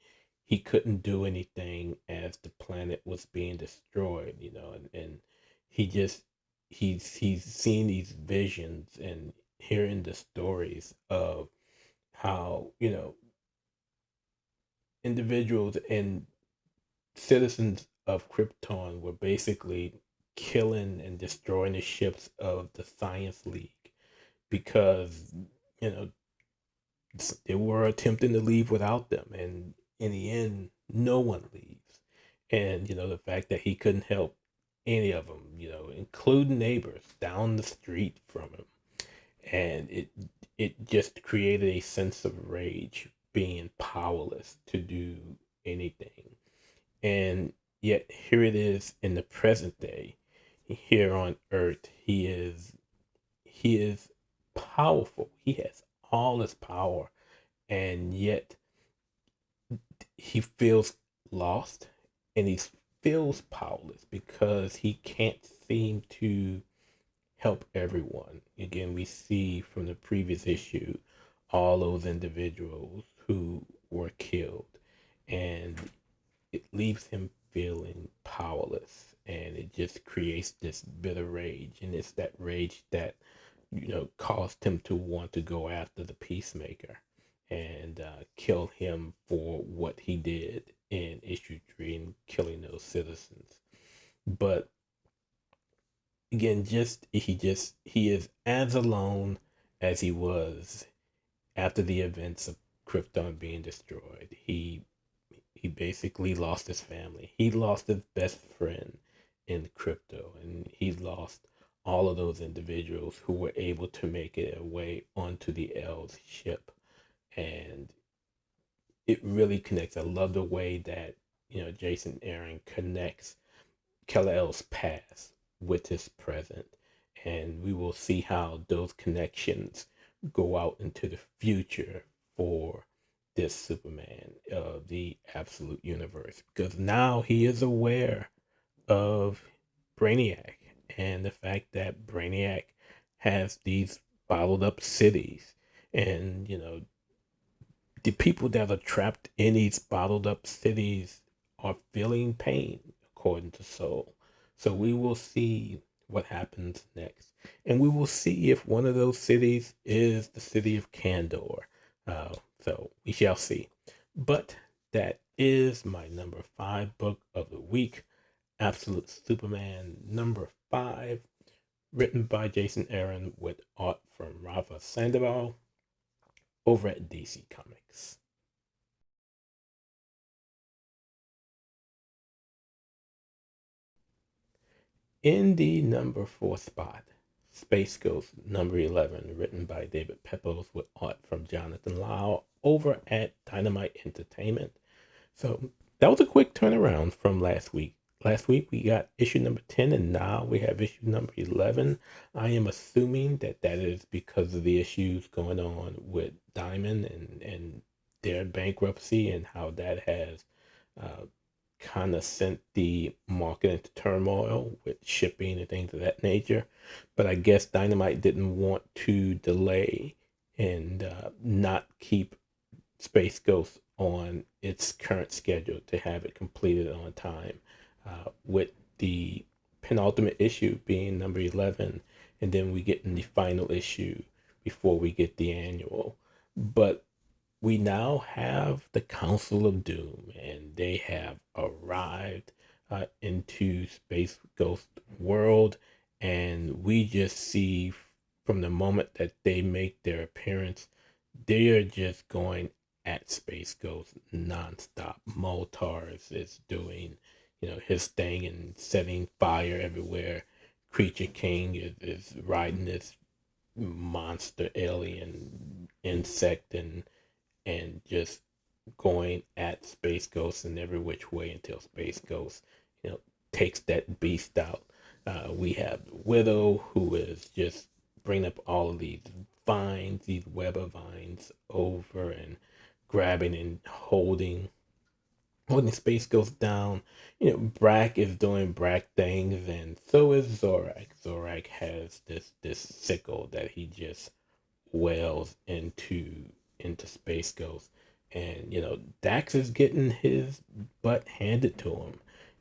he couldn't do anything as the planet was being destroyed, and he just he's seeing these visions and hearing the stories of how, individuals and citizens of Krypton were basically killing and destroying the ships of the Science League because, you know, they were attempting to leave without them. And in the end, no one leaves. And, the fact that he couldn't help any of them, including neighbors down the street from him. And it just created a sense of rage, being powerless to do anything. And yet here it is in the present day, here on Earth, he is powerful. He has all this power, and yet he feels lost, and he feels powerless because he can't seem to help everyone. Again, we see from the previous issue all those individuals who were killed, and it leaves him feeling powerless, and it just creates this bitter rage. And it's that rage that caused him to want to go after the Peacemaker and kill him for what he did in issue 3 and killing those citizens. But again, he is as alone as he was after the events of Krypton being destroyed. He basically lost his family. He lost his best friend in crypto, and he lost all of those individuals who were able to make it way onto the L's ship. And it really connects. I love the way that Jason Aaron connects Kal-El's past with his present, and we will see how those connections go out into the future for this Superman of the Absolute Universe, because now he is aware of Brainiac and the fact that Brainiac has these bottled up cities, and the people that are trapped in these bottled up cities are feeling pain, according to Soul. So we will see what happens next, and we will see if one of those cities is the city of Kandor. So we shall see. But that is my number 5 book of the week, Absolute Superman number 5, written by Jason Aaron with art from Rafa Sandoval over at DC Comics. In the number 4 spot, Space Ghost number 11, written by David Pepose with art from Jonathan Lau over at Dynamite Entertainment. So that was a quick turnaround from last week. Last week we got issue number 10, and now we have issue number 11. I am assuming that is because of the issues going on with Diamond and their bankruptcy, and how that has kind of sent the market into turmoil with shipping and things of that nature. But I guess Dynamite didn't want to delay and not keep Space Ghost on its current schedule to have it completed on time, with the penultimate issue being number 11, and then we get in the final issue before we get the annual. But we now have the Council of Doom, and they have arrived into Space Ghost world, and we just see from the moment that they make their appearance, they are just going at Space Ghost nonstop. Moltars is doing, his thing and setting fire everywhere. Creature King is riding this monster alien insect and just going at Space Ghost in every which way until Space Ghost, you know, takes that beast out. We have Widow, who is just bringing up all of these vines, these web of vines over and grabbing and holding Space Ghost down. Brack is doing Brack things, and so is Zorak. Zorak has this sickle that he just wails into Space Ghost. And Dax is getting his butt handed to him.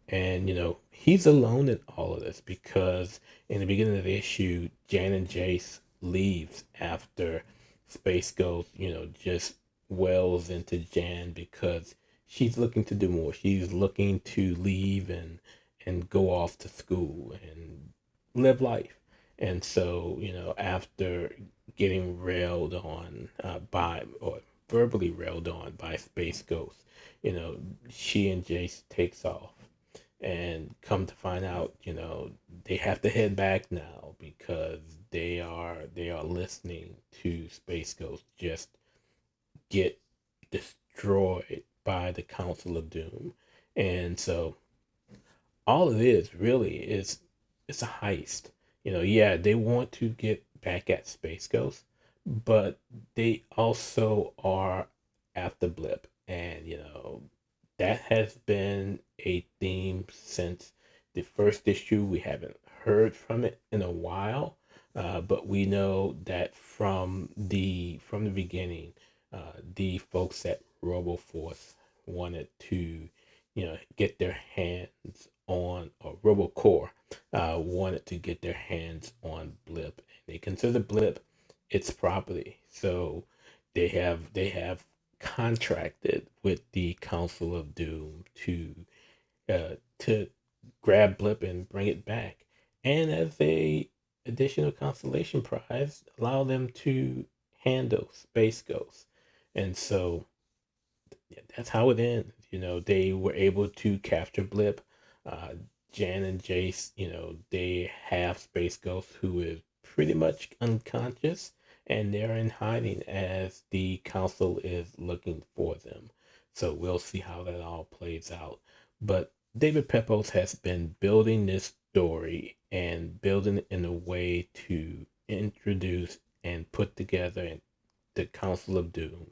And he's alone in all of this because in the beginning of the issue, Jan and Jace leaves after Space Ghost, just wails into Jan because she's looking to do more. She's looking to leave and go off to school and live life. And so, after getting railed on by, or verbally railed on by Space Ghost, she and Jace takes off. And come to find out, they have to head back now because they are listening to Space Ghost just get destroyed by the Council of Doom. And so all it is really is it's a heist. Yeah, they want to get back at Space Ghost, but they also are after Blip. And that has been a theme since the first issue. We haven't heard from it in a while, but we know that from the beginning, the folks at RoboForce wanted to, get their hands on, or RoboCore wanted to get their hands on Blip, and they consider Blip its property. So they have contracted with the Council of Doom to grab Blip and bring it back, and as a additional consolation prize, allow them to handle Space Ghost. And so yeah, that's how it ends. They were able to capture Blip. Uh, Jan and Jace, they have Space Ghost, who is pretty much unconscious, and they're in hiding as the council is looking for them. So we'll see how that all plays out. But David Pepose has been building this story and building it in a way to introduce and put together the Council of Doom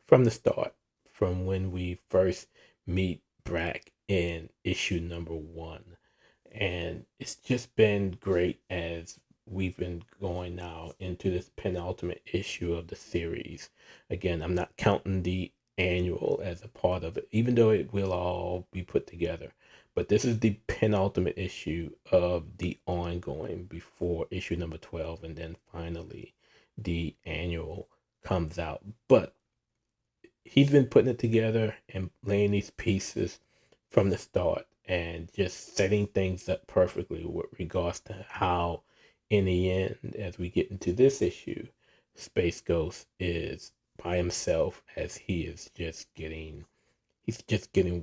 from the start, from when we first meet Brack in issue number 1. And it's just been great as we've been going now into this penultimate issue of the series. Again, I'm not counting the annual as a part of it, even though it will all be put together. But this is the penultimate issue of the ongoing before issue number 12, and then finally the annual comes out. But he's been putting it together and laying these pieces from the start and just setting things up perfectly with regards to how, in the end, as we get into this issue, Space Ghost is by himself as he's just getting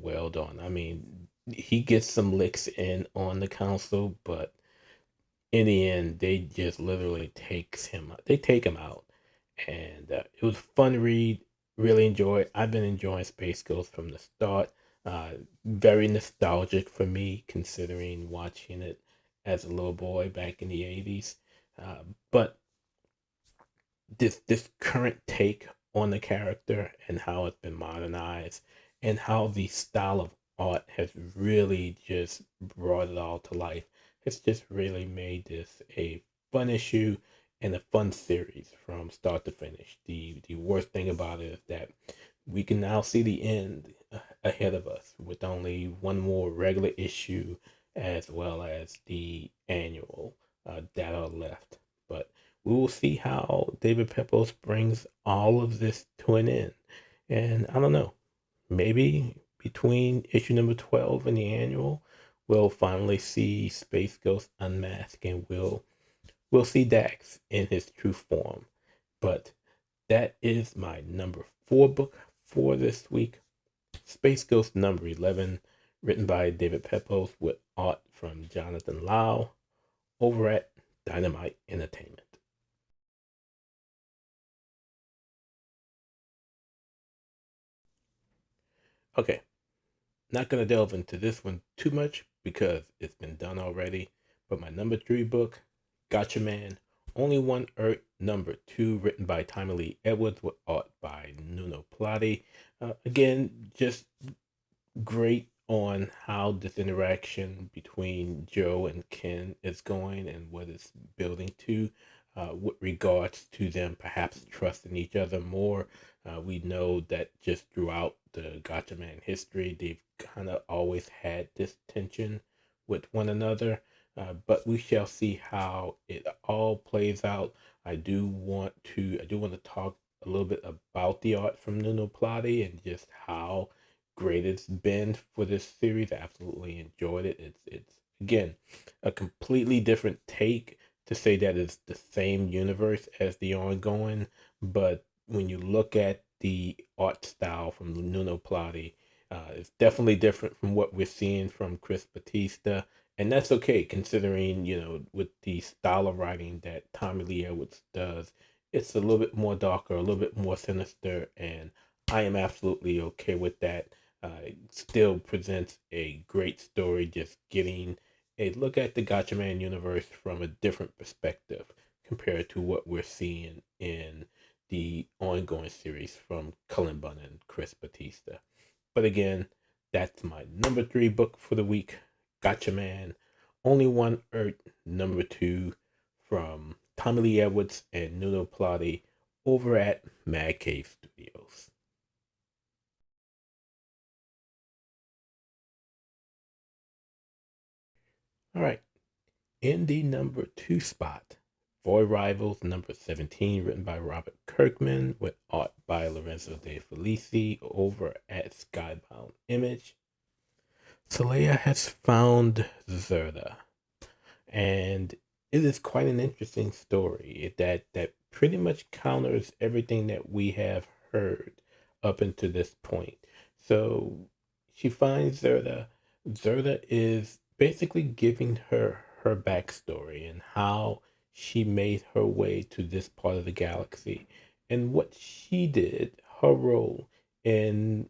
wailed on. I mean, he gets some licks in on the council, but in the end, they just literally they take him out. And it was a fun read. Really enjoyed. I've been enjoying Space Ghost from the start. Very nostalgic for me, considering watching it as a little boy back in the 80s. But this current take on the character and how it's been modernized and how the style of art has really just brought it all to life. It's just really made this a fun issue and a fun series from start to finish. The worst thing about it is that we can now see the end ahead of us with only one more regular issue as well as the annual that are left. But we will see how David Pepose brings all of this to an end. And I don't know, maybe between issue number 12 and the annual, we'll finally see Space Ghost unmask and we'll see Dax in his true form. But that is my number 4 book for this week. Space Ghost number 11, written by David Pepose with art from Jonathan Lau over at Dynamite Entertainment. Okay, not going to delve into this one too much because it's been done already, but my number 3 book, Gatchaman, Only One Earth, number 2, written by Tommy Lee Edwards with art by Nuno Platti. Again, just great on how this interaction between Joe and Ken is going and what it's building to, with regards to them perhaps trusting each other more. We know that just throughout the Gatchaman history, they've kind of always had this tension with one another. But we shall see how it all plays out. I do want to talk a little bit about the art from Nuno Platti and just how great it's been for this series. I absolutely enjoyed it. It's again a completely different take to say that it's the same universe as the ongoing, but when you look at the art style from Nuno Platti, it's definitely different from what we're seeing from Chris Batista, and that's okay considering with the style of writing that Tommy Lee Edwards does, it's a little bit more darker, a little bit more sinister, and I am absolutely okay with that. It still presents a great story, just getting a look at the Gatchaman universe from a different perspective compared to what we're seeing in the ongoing series from Cullen Bunn and Chris Batista. But again, that's my number 3 book for the week, Gatchaman, Only One Earth, number 2, from Tommy Lee Edwards and Nuno Platti over at Mad Cave Studios. All right, in the number 2 spot, Boy Rivals number 17, written by Robert Kirkman with art by Lorenzo De Felici over at Skybound Image. Saleya has found Zerda, and it is quite an interesting story that pretty much counters everything that we have heard up until this point. So she finds Zerda. Zerda is basically giving her backstory and how she made her way to this part of the galaxy and what she did, her role in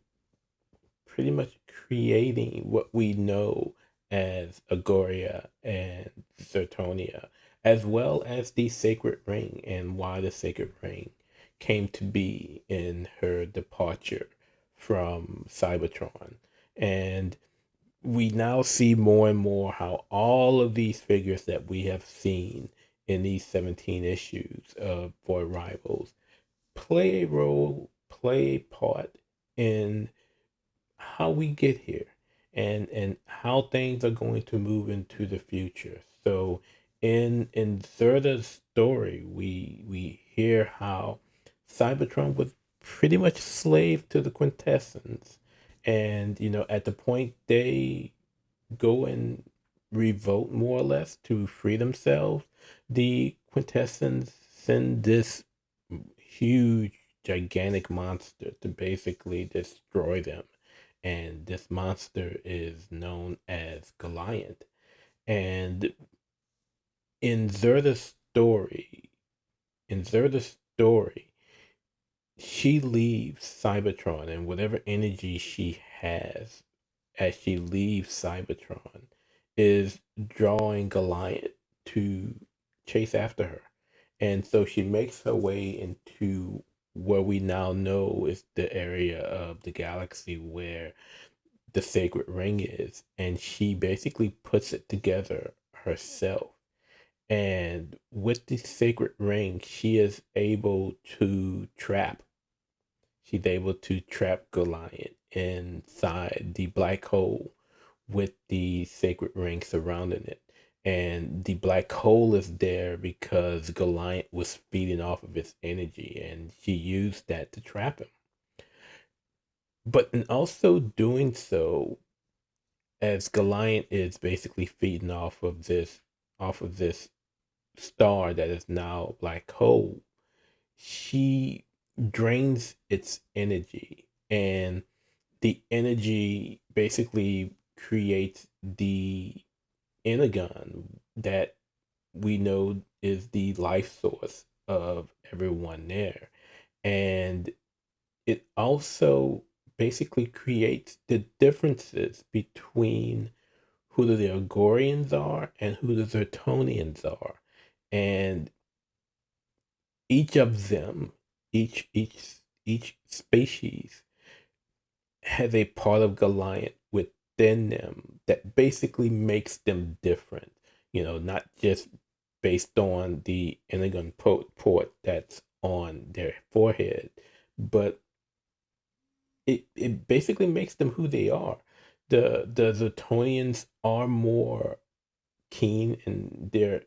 pretty much creating what we know as Agoria and Zertonia, as well as the Sacred Ring and why the Sacred Ring came to be in her departure from Cybertron. And we now see more and more how all of these figures that we have seen in these 17 issues of Boy Rivals play a role, play a part in how we get here and how things are going to move into the future. So in Zerda's story, we hear how Cybertron was pretty much slave to the Quintessence. And at the point they go and revolt more or less to free themselves, the Quintessence send this huge gigantic monster to basically destroy them, and this monster is known as Goliath. And in Zerda's story, in Zerda's story, she leaves Cybertron, and whatever energy she has as she leaves Cybertron is drawing Goliath to chase after her. And so she makes her way into where we now know is the area of the galaxy where the sacred ring is, and she basically puts it together herself. And with the sacred ring, she is able to trap. She's able to trap Goliath inside the black hole with the sacred ring surrounding it. And the black hole is there because Goliath was feeding off of its energy, and she used that to trap him. But in also doing so, as Goliath is basically feeding off of this star that is now a black hole, she drains its energy, and the energy basically creates the energon that we know is the life source of everyone there. And it also basically creates the differences between who the Agorians are and who the Zertonians are. And each of them, each species has a part of Goliath within them that basically makes them different. Not just based on the Energon port that's on their forehead, but it basically makes them who they are. The Zertonians are more keen and they're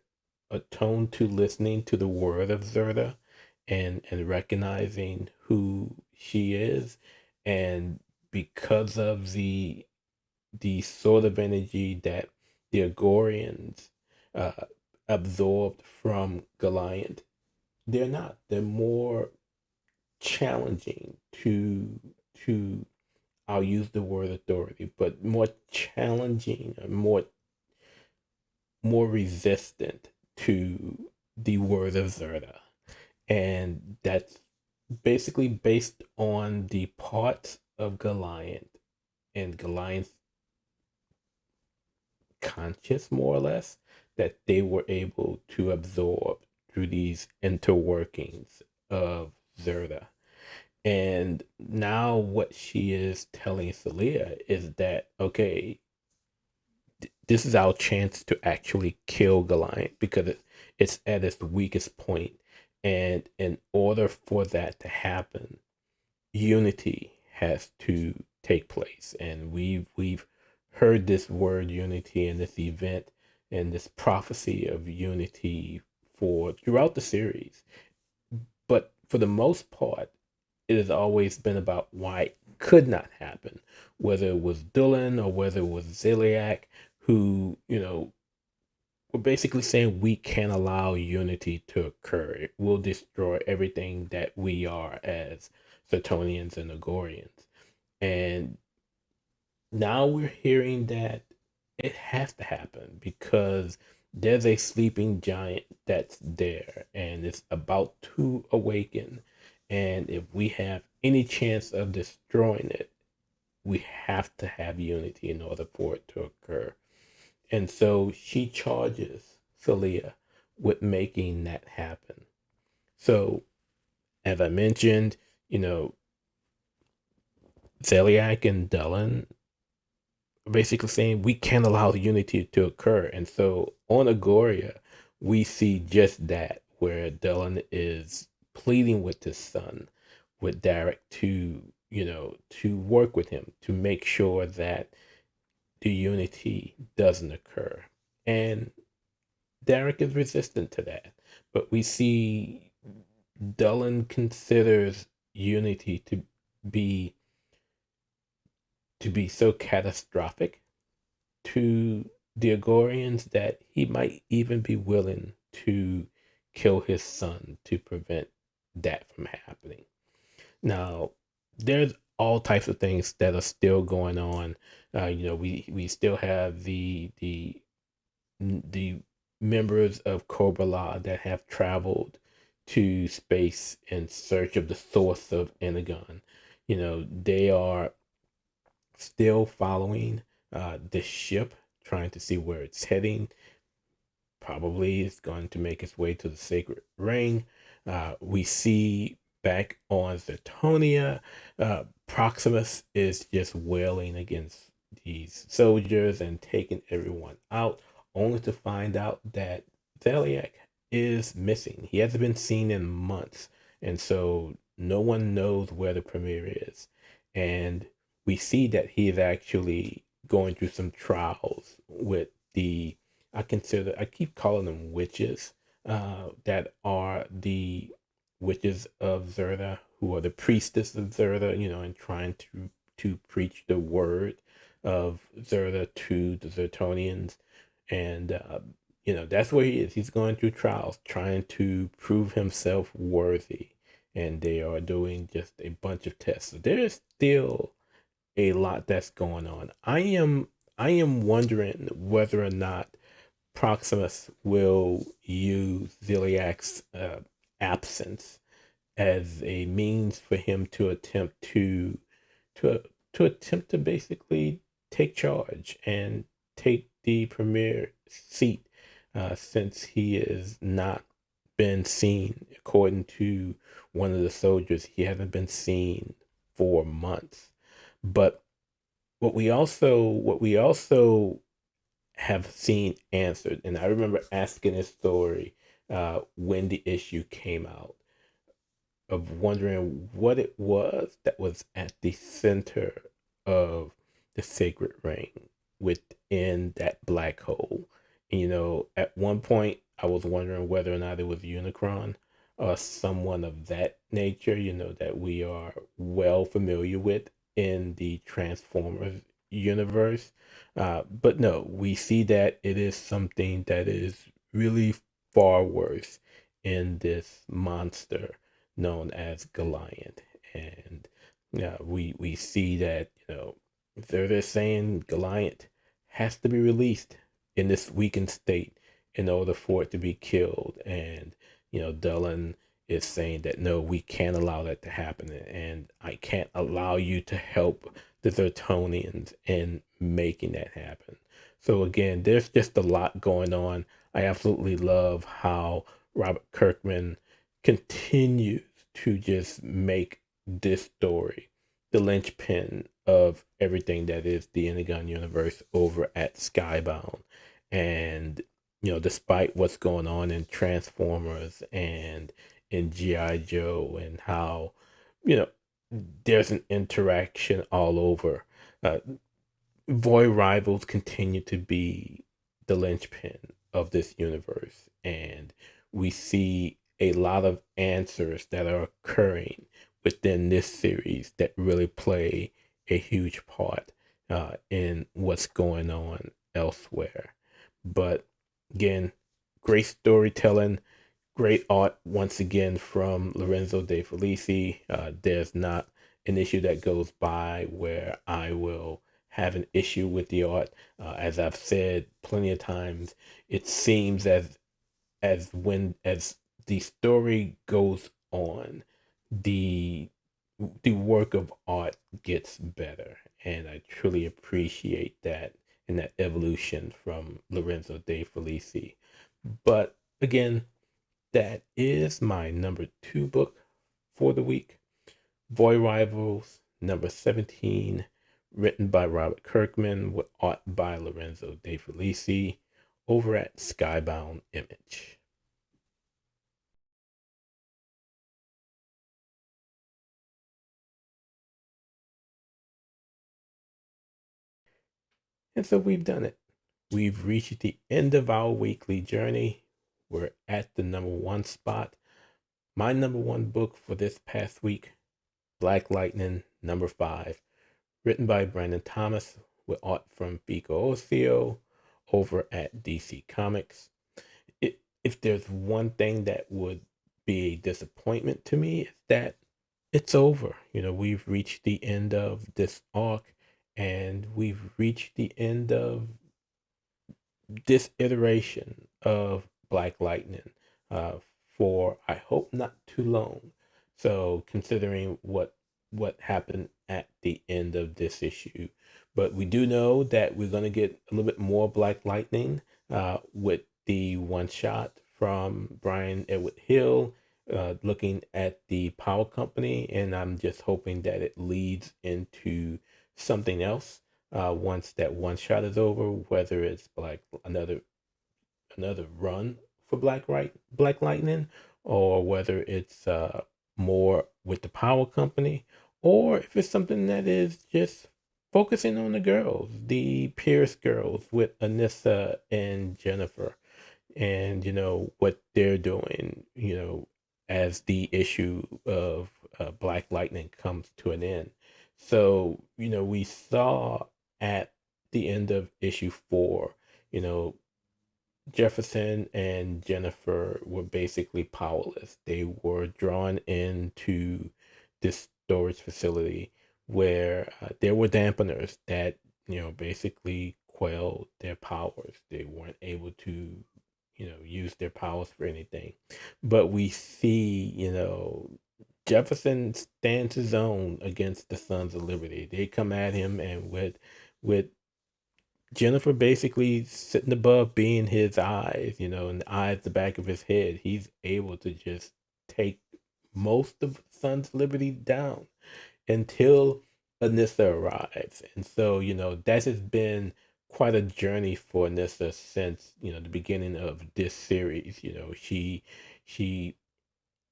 attuned to listening to the word of Zerda and recognizing who she is. And because of the sort of energy that the Agorians uh, absorbed from Goliath, they're more challenging to I'll use the word authority, but more challenging, more resistant to the word of Zerda. And that's basically based on the parts of Goliath and Goliath's conscious, more or less, that they were able to absorb through these interworkings of Zerda. And now what she is telling Celia is that, okay, this is our chance to actually kill Goliath because it's at its weakest point. And in order for that to happen, unity has to take place. And we've heard this word unity in this event and this prophecy of unity for throughout the series. But for the most part, it has always been about why it could not happen, whether it was Dylan or whether it was Ziliak, who, were basically saying we can't allow unity to occur. It will destroy everything that we are as Sertonians and Agorians. And now we're hearing that it has to happen because there's a sleeping giant that's there and it's about to awaken. And if we have any chance of destroying it, we have to have unity in order for it to occur. And so she charges Celia with making that happen. So, as I mentioned, you know, Zeliak and Dylan basically saying we can't allow the unity to occur. And so on Agoria, we see just that, where Dylan is pleading with his son, with Derek to work with him to make sure that the unity doesn't occur. And Derek is resistant to that. But we see Dylan considers unity be to be so catastrophic to the Agorians that he might even be willing to kill his son to prevent that from happening. Now, there's all types of things that are still going on. We still have the members of Cobra that have traveled to space in search of the source of Energon. They are still following the ship, trying to see where it's heading. Probably it's going to make its way to the Sacred Ring. We see back on Zertonia, Proximus is just wailing against these soldiers and taking everyone out, only to find out that Zeliak is missing. He hasn't been seen in months, and so no one knows where the Premier is. And we see that he is actually going through some trials with I keep calling them witches, that are the witches of Zerda, who are the priestess of Zerda, and trying to to preach the word of Zerda to the Zertonians. And, that's where he is. He's going through trials, trying to prove himself worthy. And they are doing just a bunch of tests. So there is still a lot that's going on. I am wondering whether or not Proximus will use Ziliak's absence as a means for him to attempt to attempt to basically take charge and take the premier seat, since he has not been seen. According to one of the soldiers, he hasn't been seen for months. But what we also have seen answered, and I remember asking this story when the issue came out, of wondering what it was that was at the center of the sacred ring within that black hole. And, at one point, I was wondering whether or not it was Unicron or someone of that nature, that we are well familiar with in the Transformers universe. But no, we see that it is something that is really far worse in this monster known as Goliath. And we see that, they're saying Goliath has to be released in this weakened state in order for it to be killed. And, Dylan is saying that no, we can't allow that to happen. And I can't allow you to help the Zertonians in making that happen. So again, there's just a lot going on. I absolutely love how Robert Kirkman continues to just make this story the linchpin of everything that is the Gatchaman Universe over at Skybound. And, despite what's going on in Transformers and in G.I. Joe, and how, there's an interaction all over, Void Rivals continue to be the linchpin of this universe. And we see a lot of answers that are occurring within this series that really play a huge part in what's going on elsewhere. But again, great storytelling, great art once again from Lorenzo De Felici. There's not an issue that goes by where I will have an issue with the art. As I've said plenty of times, it seems as the story goes on, the work of art gets better, and I truly appreciate that and that evolution from Lorenzo De Felici. But again, that is my number 2 book for the week, Void Rivals number 17, written by Robert Kirkman with art by Lorenzo De Felici over at Skybound Image. And so we've done it. We've reached the end of our weekly journey. We're at the number 1 spot. My number 1 book for this past week, Black Lightning number 5, written by Brandon Thomas with art from Fico Theo over at DC Comics. If there's one thing that would be a disappointment to me, it's that it's over. We've reached the end of this arc, and we've reached the end of this iteration of Black Lightning for, I hope, not too long. So considering what happened at the end of this issue, but we do know that we're going to get a little bit more Black Lightning with the one shot from Brian Edward Hill looking at the power company, and I'm just hoping that it leads into something else once that one shot is over, whether it's like another run for Black Lightning, or whether it's more with the power company, or if it's something that is just focusing on the girls, the Pierce girls with Anissa and Jennifer, and what they're doing, as the issue of Black Lightning comes to an end. So, we saw at the end of issue 4, you know, Jefferson and Jennifer were basically powerless. They were drawn into this storage facility where there were dampeners that, basically quelled their powers. They weren't able to, use their powers for anything. But we see, Jefferson stands his own against the Sons of Liberty. They come at him, and with Jennifer basically sitting above being his eyes, and the eyes the back of his head, he's able to just take most of Son's Liberty down until Anissa arrives. And so, that has been quite a journey for Anissa since, the beginning of this series. She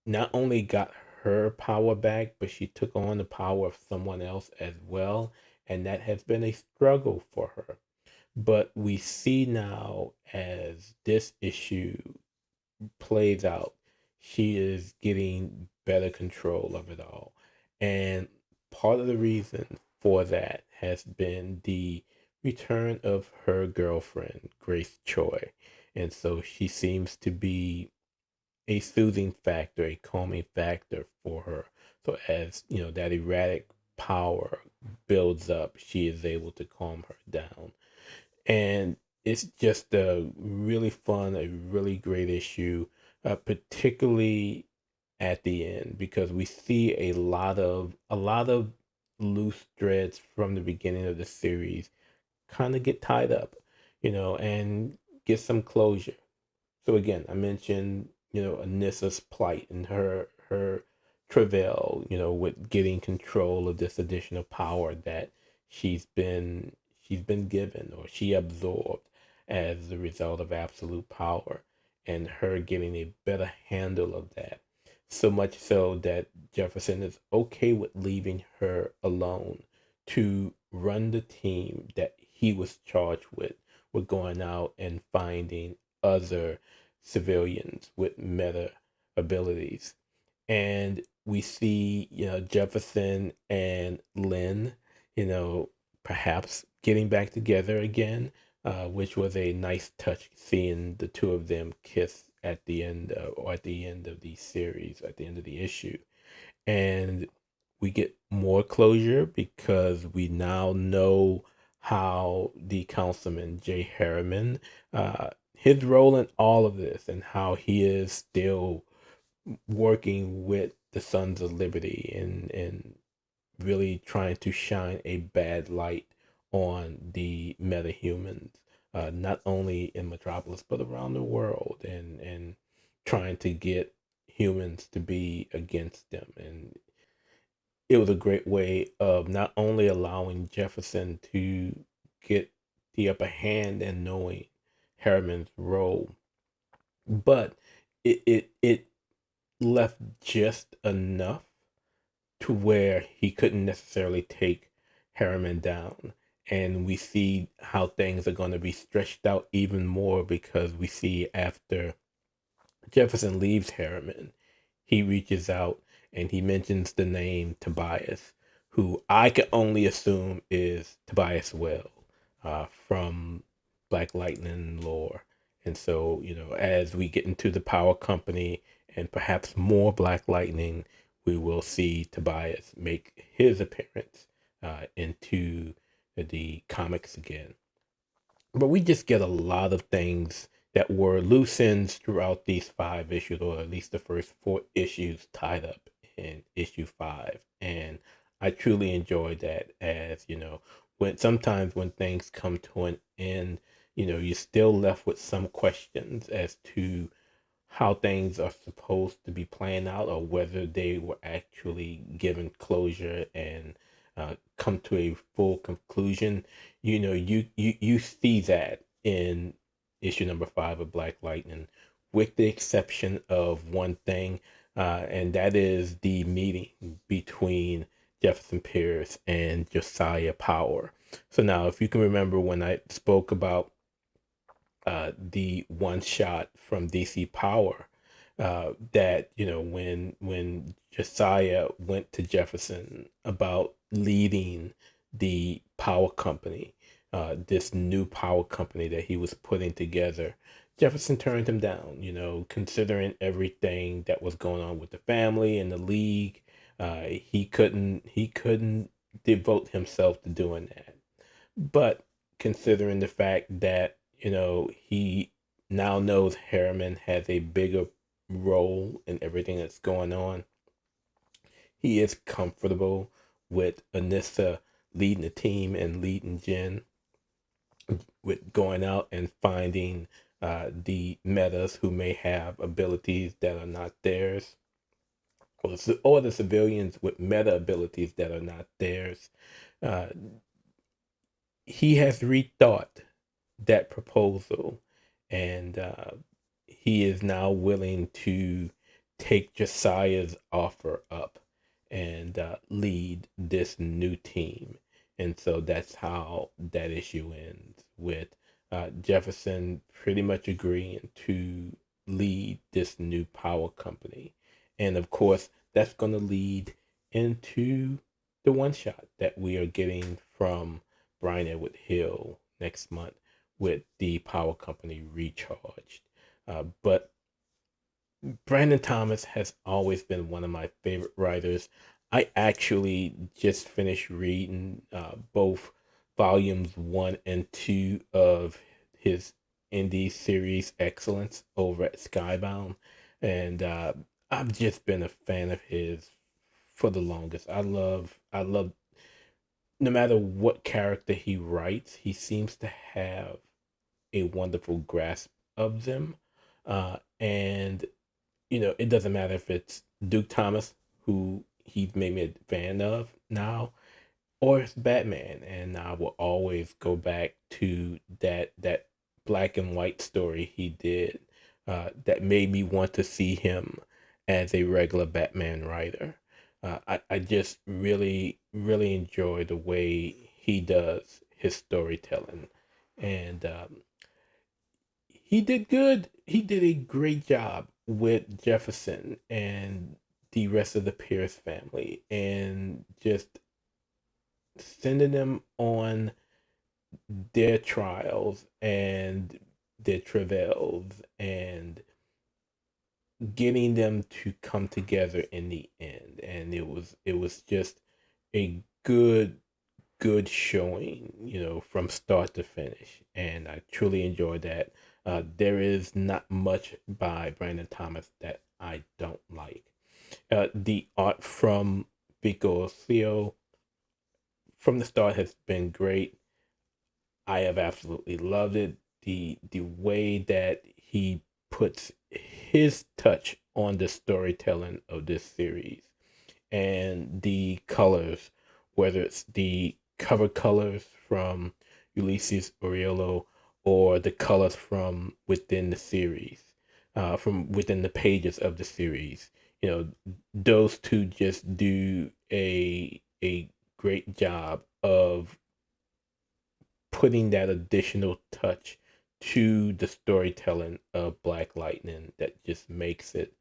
not only got her power back, but she took on the power of someone else as well. And that has been a struggle for her. But we see now as this issue plays out, she is getting better control of it all. And part of the reason for that has been the return of her girlfriend, Grace Choi. And so she seems to be a soothing factor, a calming factor for her. So as, that erratic power builds up, she is able to calm her down. And it's just a really fun, a really great issue, particularly at the end, because we see a lot of loose threads from the beginning of the series kind of get tied up, and get some closure. So again, I mentioned, Anissa's plight and her travail, with getting control of this additional power that she's been she's been given, or she absorbed as the result of absolute power, and her getting a better handle of that. So much so that Jefferson is okay with leaving her alone to run the team that he was charged with going out and finding other civilians with meta abilities. And we see, Jefferson and Lynn, perhaps getting back together again, which was a nice touch, seeing the two of them kiss at the end, or at the end of the series, at the end of the issue. And we get more closure because we now know how the councilman, Jay Harriman, his role in all of this, and how he is still working with the Sons of Liberty, and really trying to shine a bad light on the metahumans, not only in Metropolis but around the world, and trying to get humans to be against them. And it was a great way of not only allowing Jefferson to get the upper hand and knowing Harriman's role, but it left just enough to where he couldn't necessarily take Harriman down. And we see how things are going to be stretched out even more, because we see after Jefferson leaves Harriman, he reaches out and he mentions the name Tobias, who I can only assume is Tobias Well, from Black Lightning lore. And so, as we get into the Power Company and perhaps more Black Lightning, we will see Tobias make his appearance into the comics again. But we just get a lot of things that were loose ends throughout these 5 issues, or at least the first 4 issues, tied up in issue 5. And I truly enjoy that, as when things come to an end, you're still left with some questions as to how things are supposed to be playing out, or whether they were actually given closure and come to a full conclusion. You see that in issue number 5 of Black Lightning, with the exception of one thing, and that is the meeting between Jefferson Pierce and Josiah Power. So now, if you can remember when I spoke about the one shot from DC Power, that when Josiah went to Jefferson about leading the power company, this new power company that he was putting together. Jefferson turned him down, considering everything that was going on with the family and the league. He couldn't devote himself to doing that. But considering the fact that, he now knows Harriman has a bigger role in everything that's going on, he is comfortable with Anissa leading the team and leading Jen, with going out and finding the metas who may have abilities that are not theirs, or the civilians with meta abilities that are not theirs. Uh, he has rethought that proposal, and he is now willing to take Josiah's offer up and lead this new team. And so that's how that issue ends, with Jefferson pretty much agreeing to lead this new power company. And of course, that's going to lead into the one shot that we are getting from Brian Edward Hill next month with the power company Recharged. But Brandon Thomas has always been one of my favorite writers. I actually just finished reading both volumes 1 and 2 of his indie series Excellence over at Skybound, and I've just been a fan of his for the longest. I love no matter what character he writes, he seems to have a wonderful grasp of them. And it doesn't matter if it's Duke Thomas, who he's made me a fan of now, or it's Batman. And I will always go back to that black and white story he did, that made me want to see him as a regular Batman writer. I just really, really enjoy the way he does his storytelling. And he did good. He did a great job with Jefferson and the rest of the Pierce family, and just sending them on their trials and their travails, and getting them to come together in the end. And it was just a good showing, from start to finish, and I truly enjoyed that. There is not much by Brandon Thomas that I don't like. The art from Vico Theo from the start has been great. I have absolutely loved it. The way that he puts his touch on the storytelling of this series, and the colors, whether it's the cover colors from Ulysses Oriolo, or the colors from within the series, from within the pages of the series. Those two just do a great job of putting that additional touch to the storytelling of Black Lightning that just makes it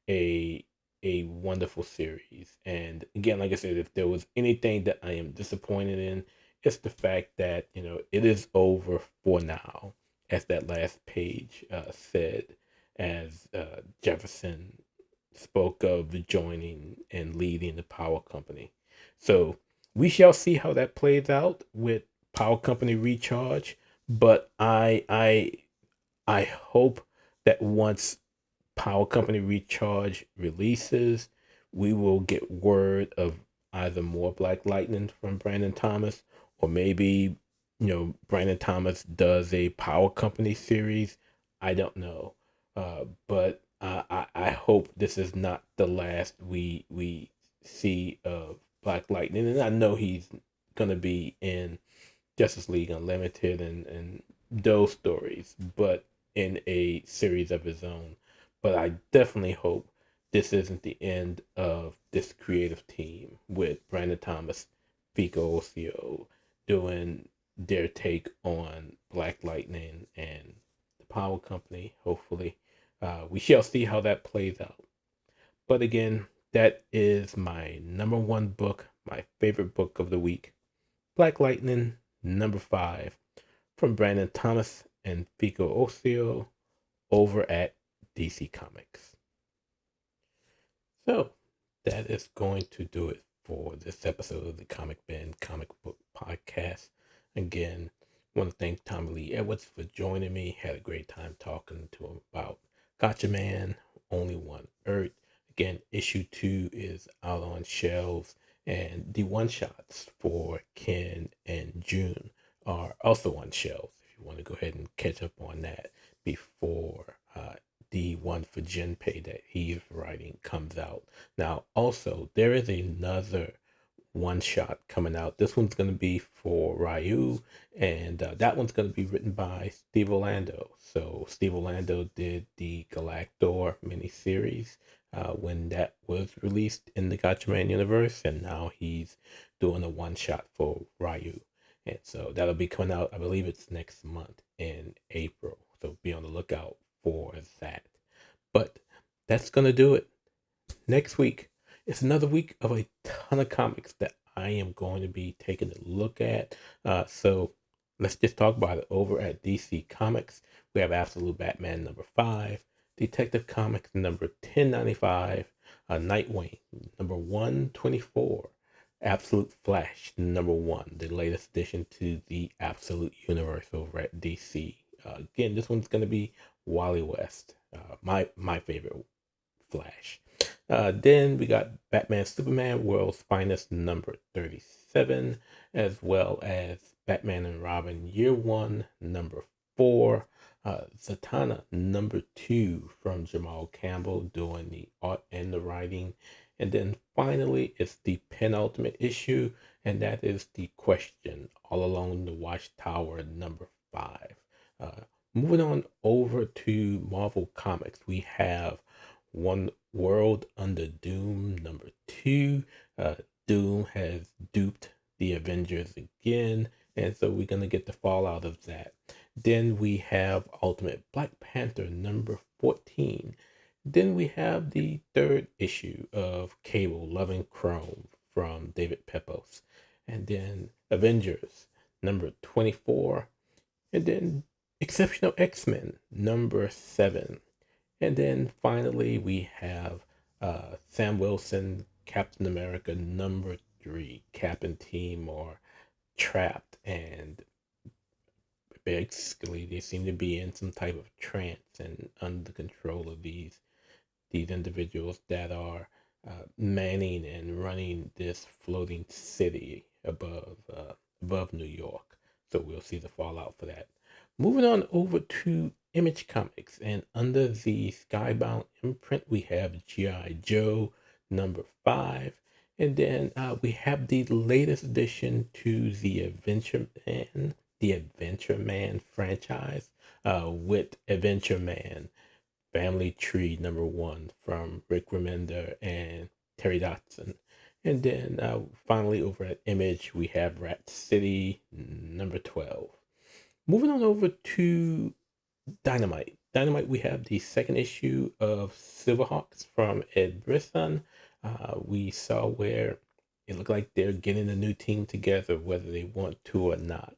a wonderful series. And again, like I said, if there was anything that I am disappointed in, it's the fact that it is over for now, as that last page said, as Jefferson spoke of joining and leading the power company. So we shall see how that plays out with Power Company Recharge. But I hope that once Power Company Recharge releases, we will get word of either more Black Lightning from Brandon Thomas, or maybe Brandon Thomas does a Power Company series. I don't know, but I hope this is not the last we see of Black Lightning, and I know he's gonna be in Justice League Unlimited and those stories, but in a series of his own. But I definitely hope this isn't the end of this creative team, with Brandon Thomas, Vico Ocio doing their take on Black Lightning and the Power Company. Hopefully, we shall see how that plays out. But again, that is my number one book, my favorite book of the week, Black Lightning, number 5, from Brandon Thomas and Fico Ocio over at DC Comics. So, that is going to do it for this episode of the Comic Bin Comic Book Podcast. Again, I want to thank Tommy Lee Edwards for joining me. Had a great time talking to him about Gatchaman, Only One Earth. Again, issue 2 is out on shelves, and the one-shots for Ken and June are also on shelves. If you want to go ahead and catch up on that before the one for Jinpei that he's writing comes out. Now, also, there is another one-shot coming out. This one's going to be for Ryu, and that one's going to be written by Steve Orlando. So Steve Orlando did the Galactor miniseries when that was released in the Gatchaman Universe, and now he's doing a one-shot for Ryu. And so that'll be coming out, I believe it's next month in April. So be on the lookout for that. But that's going to do it. Next week, it's another week of a ton of comics that I am going to be taking a look at. So let's just talk about it. Over at DC Comics, we have Absolute Batman number 5, Detective Comics number 1095, Nightwing number 124, Absolute Flash number 1, the latest addition to the Absolute Universe over at DC. Again, this one's going to be Wally West, my favorite Flash. Then we got Batman Superman World's Finest number 37, as well as Batman and Robin Year 1 number 4, Zatanna number 2 from Jamal Campbell doing the art and the writing. And then finally, it's the penultimate issue, and that is The Question, All Along the Watchtower number 5. Moving on over to Marvel Comics, we have One World Under Doom number 2. Doom has duped the Avengers again, and so we're going to get the fallout of that. Then we have Ultimate Black Panther number 14. Then we have the 3rd issue of Cable, Loving Chrome from David Pepos. And then Avengers number 24. And then Exceptional X-Men number 7. And then finally we have Sam Wilson, Captain America number 3. Cap and team are trapped, and basically they seem to be in some type of trance and under control of these individuals that are manning and running this floating city above New York. So we'll see the fallout for that. Moving on over to Image Comics, and under the Skybound imprint, we have G.I. Joe number 5, and then we have the latest addition to the Adventure Man franchise with Adventure Man Family Tree number 1 from Rick Remender and Terry Dotson. And then finally over at Image, we have Rat City number 12. Moving on over to Dynamite. We have the 2nd issue of Silverhawks from Ed Brisson. We saw where it looked like they're getting a new team together, whether they want to or not.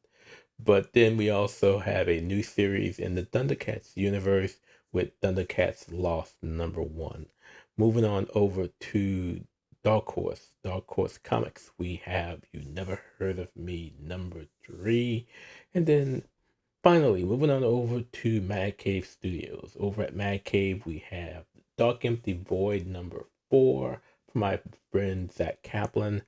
But then we also have a new series in the Thundercats universe with Thundercats Lost number 1. Moving on over to Dark Horse Comics, we have You Never Heard of Me number 3. And then finally, moving on over to Mad Cave Studios. Over at Mad Cave, we have Dark Empty Void number 4 from my friend Zach Kaplan.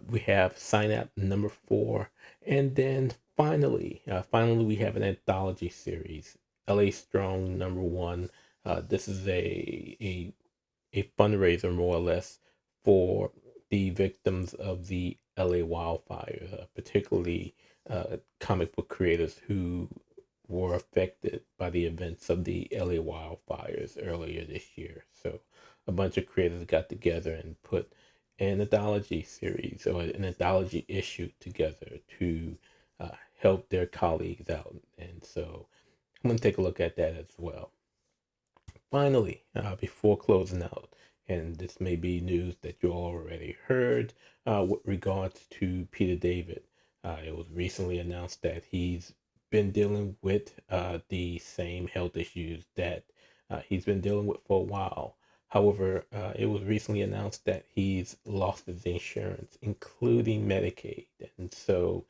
We have Sign Out number 4. And then finally, we have an anthology series, LA Strong number 1. This is a fundraiser, more or less, for the victims of the LA wildfires, particularly comic book creators who were affected by the events of the LA wildfires earlier this year. So a bunch of creators got together and put an anthology series or an anthology issue together to help their colleagues out. And so I'm going to take a look at that as well. Finally, before closing out, and this may be news that you already heard with regards to Peter David. It was recently announced that he's been dealing with the same health issues that he's been dealing with for a while. However, it was recently announced that he's lost his insurance, including Medicaid. And so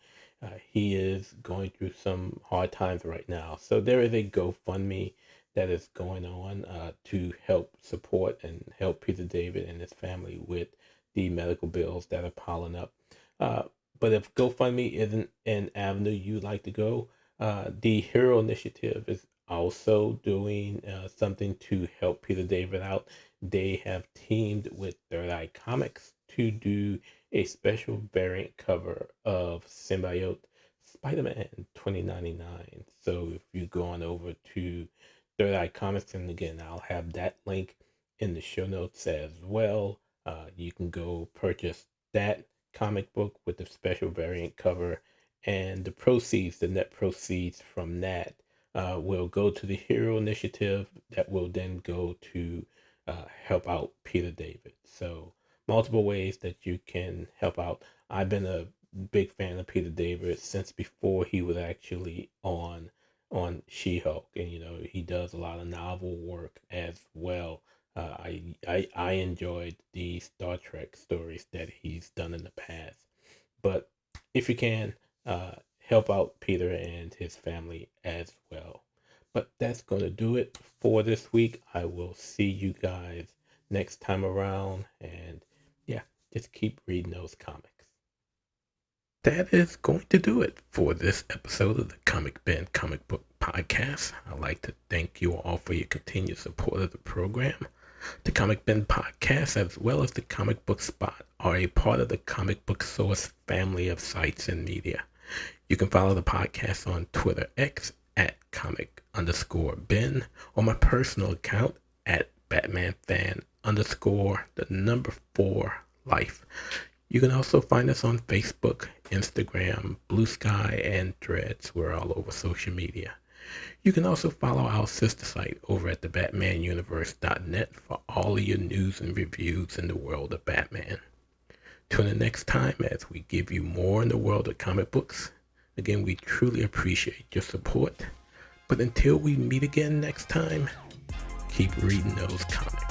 he is going through some hard times right now. So there is a GoFundMe that is going on to help support and help Peter David and his family with the medical bills that are piling up. Uh, but if GoFundMe isn't an avenue you'd like to go, the Hero Initiative is also doing something to help Peter David out. They have teamed with Third Eye Comics to do a special variant cover of Symbiote Spider-Man 2099. So if you go on over to Third Eye Comics, and again, I'll have that link in the show notes as well. You can go purchase that comic book with the special variant cover, and the net proceeds from that will go to the Hero Initiative that will then go to help out Peter David. So multiple ways that you can help out. I've been a big fan of Peter David since before he was actually on She-Hulk, and he does a lot of novel work as well. I enjoyed the Star Trek stories that he's done in the past. But if you can, help out Peter and his family as well. But that's going to do it for this week. I will see you guys next time around. And yeah, just keep reading those comics. That is going to do it for this episode of the Comic Bin Comic Book Podcast. I'd like to thank you all for your continued support of the program. The Comic Bin Podcast, as well as the Comic Book Spot, are a part of the Comic Book Source family of sites and media. You can follow the podcast on Twitter X at comic_bin, or my personal account at batmanfan_4life. You can also find us on Facebook, Instagram, Blue Sky, and Threads. We're all over social media. You can also follow our sister site over at thebatmanuniverse.net for all of your news and reviews in the world of Batman. Tune in next time as we give you more in the world of comic books. Again, we truly appreciate your support. But until we meet again next time, keep reading those comics.